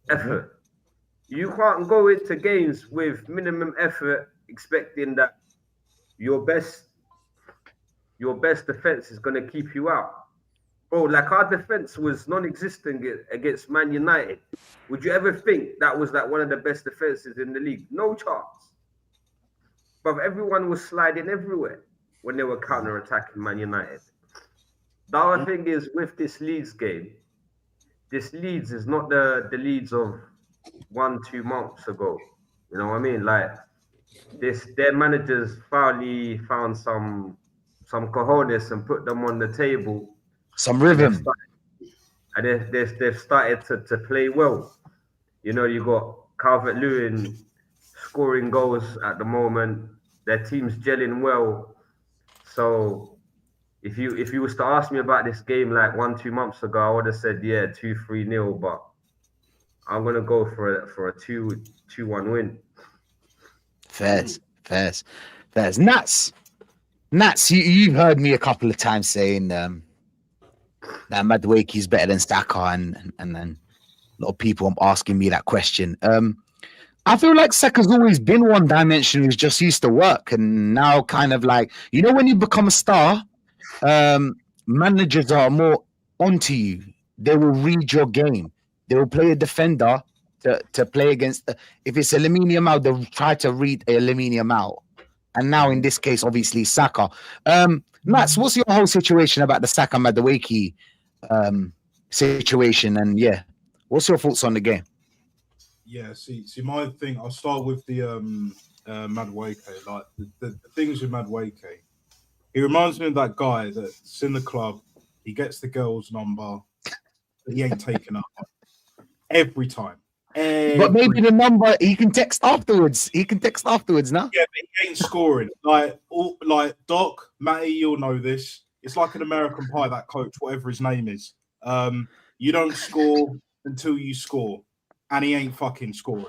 effort. You can't go into games with minimum effort expecting that your best defense is going to keep you out. Bro, like, our defense was non-existent against Man United. Would you ever think that was like one of the best defenses in the league? No chance. But everyone was sliding everywhere when they were counter-attacking Man United. The other thing is, with this Leeds game, this Leeds is not the Leeds of 1-2 months ago. You know what I mean? Like, their managers finally found some cojones and put them on the table. Some rhythm. And they've started to play well. You got Calvert-Lewin scoring goals at the moment. Their team's gelling well. So if you was to ask me about this game like 1-2 months ago, I would have said 2-3-0, but I'm gonna go for a 2-1 win. Fairs. Nats, you've heard me a couple of times saying that Madueke is better than Saka, and then a lot of people are asking me that question. I feel like Saka's always been one dimension, who's just used to work, and now kind of like, when you become a star, managers are more onto you. They will read your game. They will play a defender to play against. If it's a Lamine Yamal, they'll try to read a Lamine Yamal. and now in this case, obviously Saka. Mats, what's your whole situation about the Saka Madueke situation? And yeah, what's your thoughts on the game? Yeah, see, my thing. I'll start with the Madueke. Like the things with Madueke, he reminds me of that guy that's in the club. He gets the girl's number, but he ain't taken up every time. But maybe the number he can text afterwards. He can text afterwards now. Yeah, but he ain't scoring. Like Doc, Matty, you'll know this. It's like an American Pie, that coach, whatever his name is. You don't score until you score, and he ain't fucking scoring.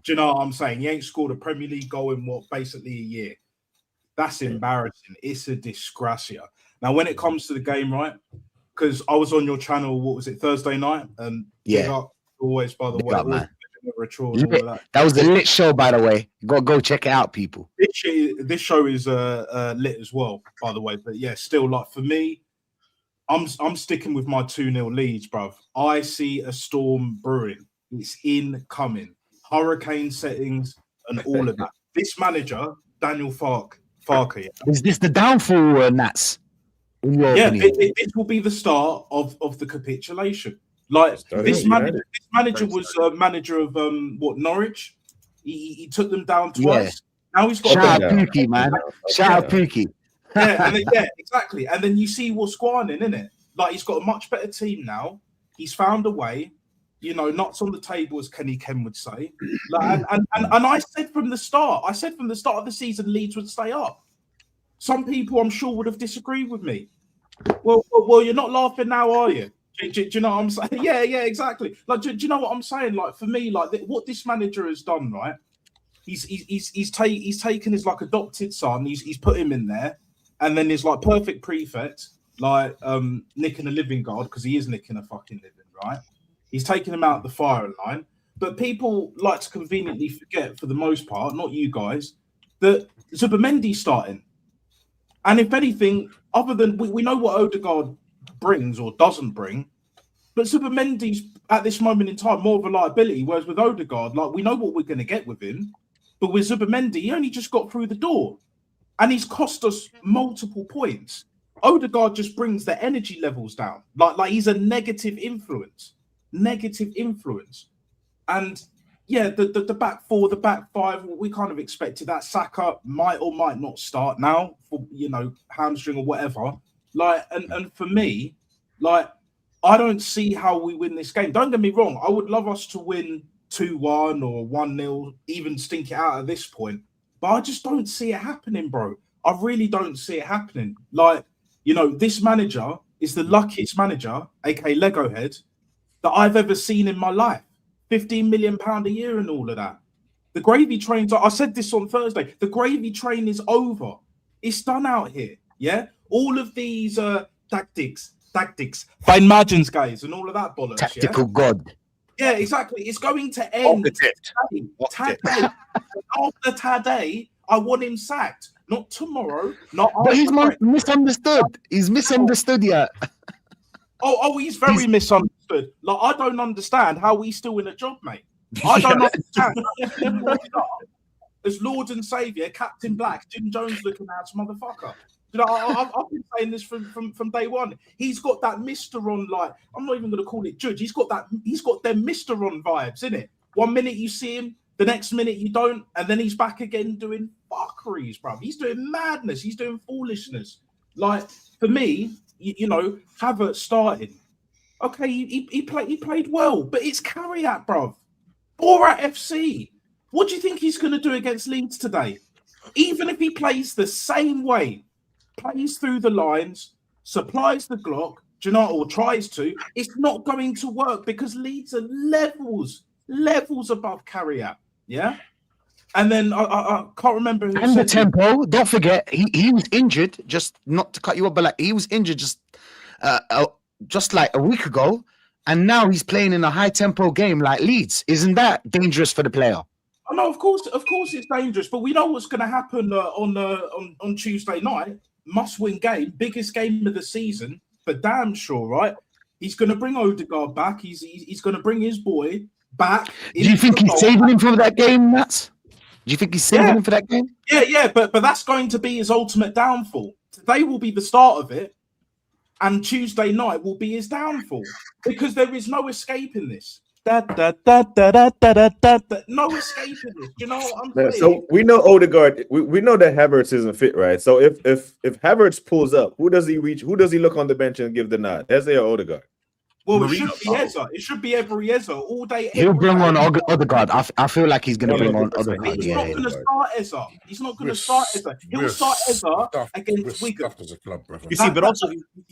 Do you know what I'm saying? He ain't scored a Premier League goal in basically a year. That's embarrassing. It's a disgracia. Now, when it comes to the game, right? Because I was on your channel, what was it, Thursday night? And always, by the way, that was a lit show, by the way. Go check it out, people. This show is lit as well, by the way. But yeah, still, like for me, I'm sticking with my 2-0 Leeds, bruv. I see a storm brewing. It's incoming. Hurricane settings and all of that. This manager, Daniel Farke. Is this the downfall, Nats? Yeah, it will be the start of the capitulation. Like this manager was a manager of Norwich. He took them down twice. Yeah. Now he's got shout out Pookie, man. Shout out Pookie. Yeah, exactly. And then you see what's going on, innit? Like he's got a much better team now. He's found a way. You know, nuts on the table, as Kenny Ken would say. Like, and I said from the start of the season, Leeds would stay up. Some people, I'm sure, would have disagreed with me. Well, you're not laughing now, are you? Do you know what I'm saying? Yeah, exactly. Like, do you know what I'm saying? Like, for me, like what this manager has done, right? He's taken his like adopted son. He's put him in there, and then his like perfect prefect, like nicking a living guard because he is nicking a fucking living, right? He's taken him out of the firing line. But people like to conveniently forget, for the most part, not you guys, that Zubimendi's starting. And if anything, other than we know what Odegaard brings or doesn't bring, but Zubimendi's at this moment in time more of a liability, whereas with Odegaard, like we know what we're going to get with him. But with Zubimendi, he only just got through the door. And he's cost us multiple points. Odegaard just brings the energy levels down. Like he's a negative influence. And yeah, the back four, the back five, we kind of expected that. Saka might or might not start now for, you know, hamstring or whatever. Like, and for me, like, I don't see how we win this game. Don't get me wrong. I would love us to win 2-1 or 1-0, even stink it out at this point. But I just don't see it happening, bro. I really don't see it happening. Like, you know, this manager is the luckiest manager, aka Lego head, that I've ever seen in my life. £15 million a year and all of that. The gravy trains, I said this on Thursday, the gravy train is over. It's done out here, yeah? All of these tactics, fine margins, guys, and all of that bollocks. Tactical god. Yeah, exactly. It's going to end today. After today, I want him sacked. Not tomorrow, not but he's misunderstood. He's misunderstood yet. Oh, he's very misunderstood. Like, I don't understand how he's still in a job, mate. I don't understand. As Lord and Saviour, Captain Black, Jim Jones looking ass motherfucker. You know, I've been saying this from day one. He's got that Mr. On, like, I'm not even going to call it judge. He's got them Mr. On vibes, innit? 1 minute you see him, the next minute you don't, and then he's back again doing fuckeries, bruv. He's doing madness. He's doing foolishness. Like, for me, you know, Havertz starting. Okay, he played well, but it's Carriat, bruv. Borat FC. What do you think he's going to do against Leeds today? Even if he plays the same way, plays through the lines, supplies the Glock, do you know, or tries to, it's not going to work because Leeds are levels above Carriat. Yeah. And then I can't remember who and said the tempo. Don't forget, he was injured. Just not to cut you off, but like he was injured just like a week ago, and now he's playing in a high tempo game like Leeds. Isn't that dangerous for the player? Oh, no, of course it's dangerous. But we know what's going to happen on Tuesday night. Must-win game, biggest game of the season, for damn sure, right? He's going to bring Odegaard back. He's going to bring his boy back. Do you think he's saving him from that game, Nats? Do you think he's saving him for that game? Yeah, but that's going to be his ultimate downfall. Today will be the start of it, and Tuesday night will be his downfall because there is no escaping this. No escaping this. You know what I'm saying? So we know Odegaard. We know that Havertz isn't fit, right? So if Havertz pulls up, who does he reach? Who does he look on the bench and give the nod? Eze or Odegaard? Well, it should be Eze. It should be every Eze all day. He'll bring on Odegaard. I feel like he's going to bring on Odegaard. He's not going to start Eze. He's not going to start Eze. He'll start Eze against Wigan. As a club, brother. You see, but also,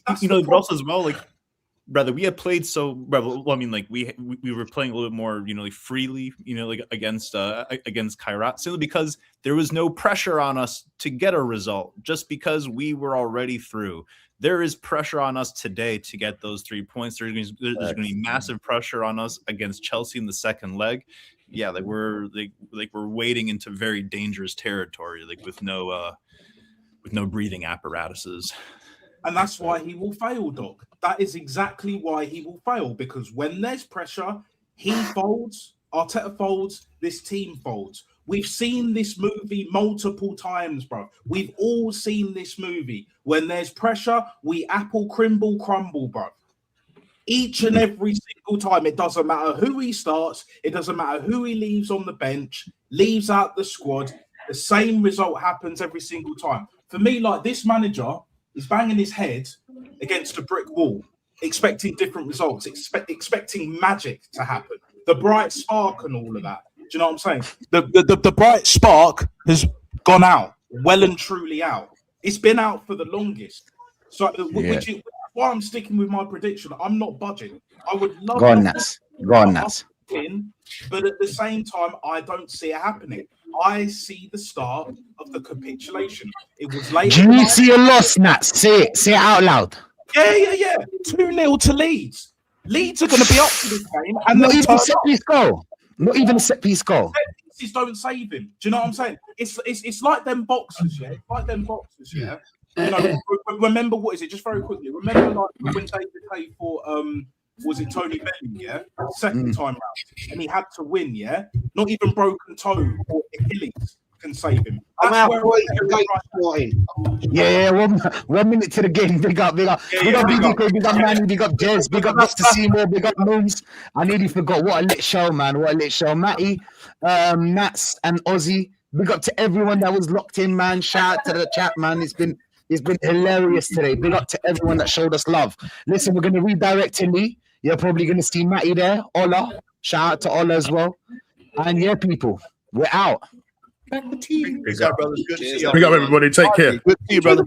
but also as well, like, brother, we had played well, I mean, like we were playing a little bit more, like freely, like against Kairat, simply because there was no pressure on us to get a result, just because we were already through. There is pressure on us today to get those 3 points. There's going to be massive pressure on us against Chelsea in the second leg. Yeah, we're wading into very dangerous territory, like with no breathing apparatuses. And that's why he will fail, Doc. That is exactly why he will fail, because when there's pressure, he folds, Arteta folds, this team folds. We've seen this movie multiple times, bro. We've all seen this movie. When there's pressure, we apple crumble, bro. Each and every single time. It doesn't matter who he starts. It doesn't matter who he leaves on the bench, leaves out the squad. The same result happens every single time. For me, like, this manager is banging his head against a brick wall, expecting different results, expecting magic to happen. The bright spark and all of that. Do you know what I'm saying? The bright spark has gone out, well and truly out. It's been out for the longest. So, which is why I'm sticking with my prediction. I'm not budging. I would love Go on, Nats. But at the same time, I don't see it happening. I see the start of the capitulation. It was late. Do you see a loss, Nats? Say it out loud. Yeah. 2-0 to Leeds. Leeds are going to be up for this game, and not even a set piece goal. Not even a set piece goal. Set pieces don't save him. Do you know what I'm saying? It's like them boxers, yeah. You know, remember, what is it? Just very quickly. Remember, like, when David Hay fought, was it Tony Benning, yeah? Second time round. And he had to win, yeah? Not even broken toe or Achilles can save him. I'm That's out. Yeah, 1 minute to the game. Big up. Big up Manny, big up Jez, big up Dr. Seymour, big up Moons. I nearly forgot. What a lit show, man. What a lit show. Matty, Nats, and Ozzy. Big up to everyone that was locked in, man. Shout out to the chat, man. It's been hilarious today. Big up to everyone that showed us love. Listen, we're going to redirect to Lee. You're probably going to see Matty there. Ola. Shout out to Ola as well. And yeah, people, we're out. Big up, everybody. Take care. Good to see you, brother.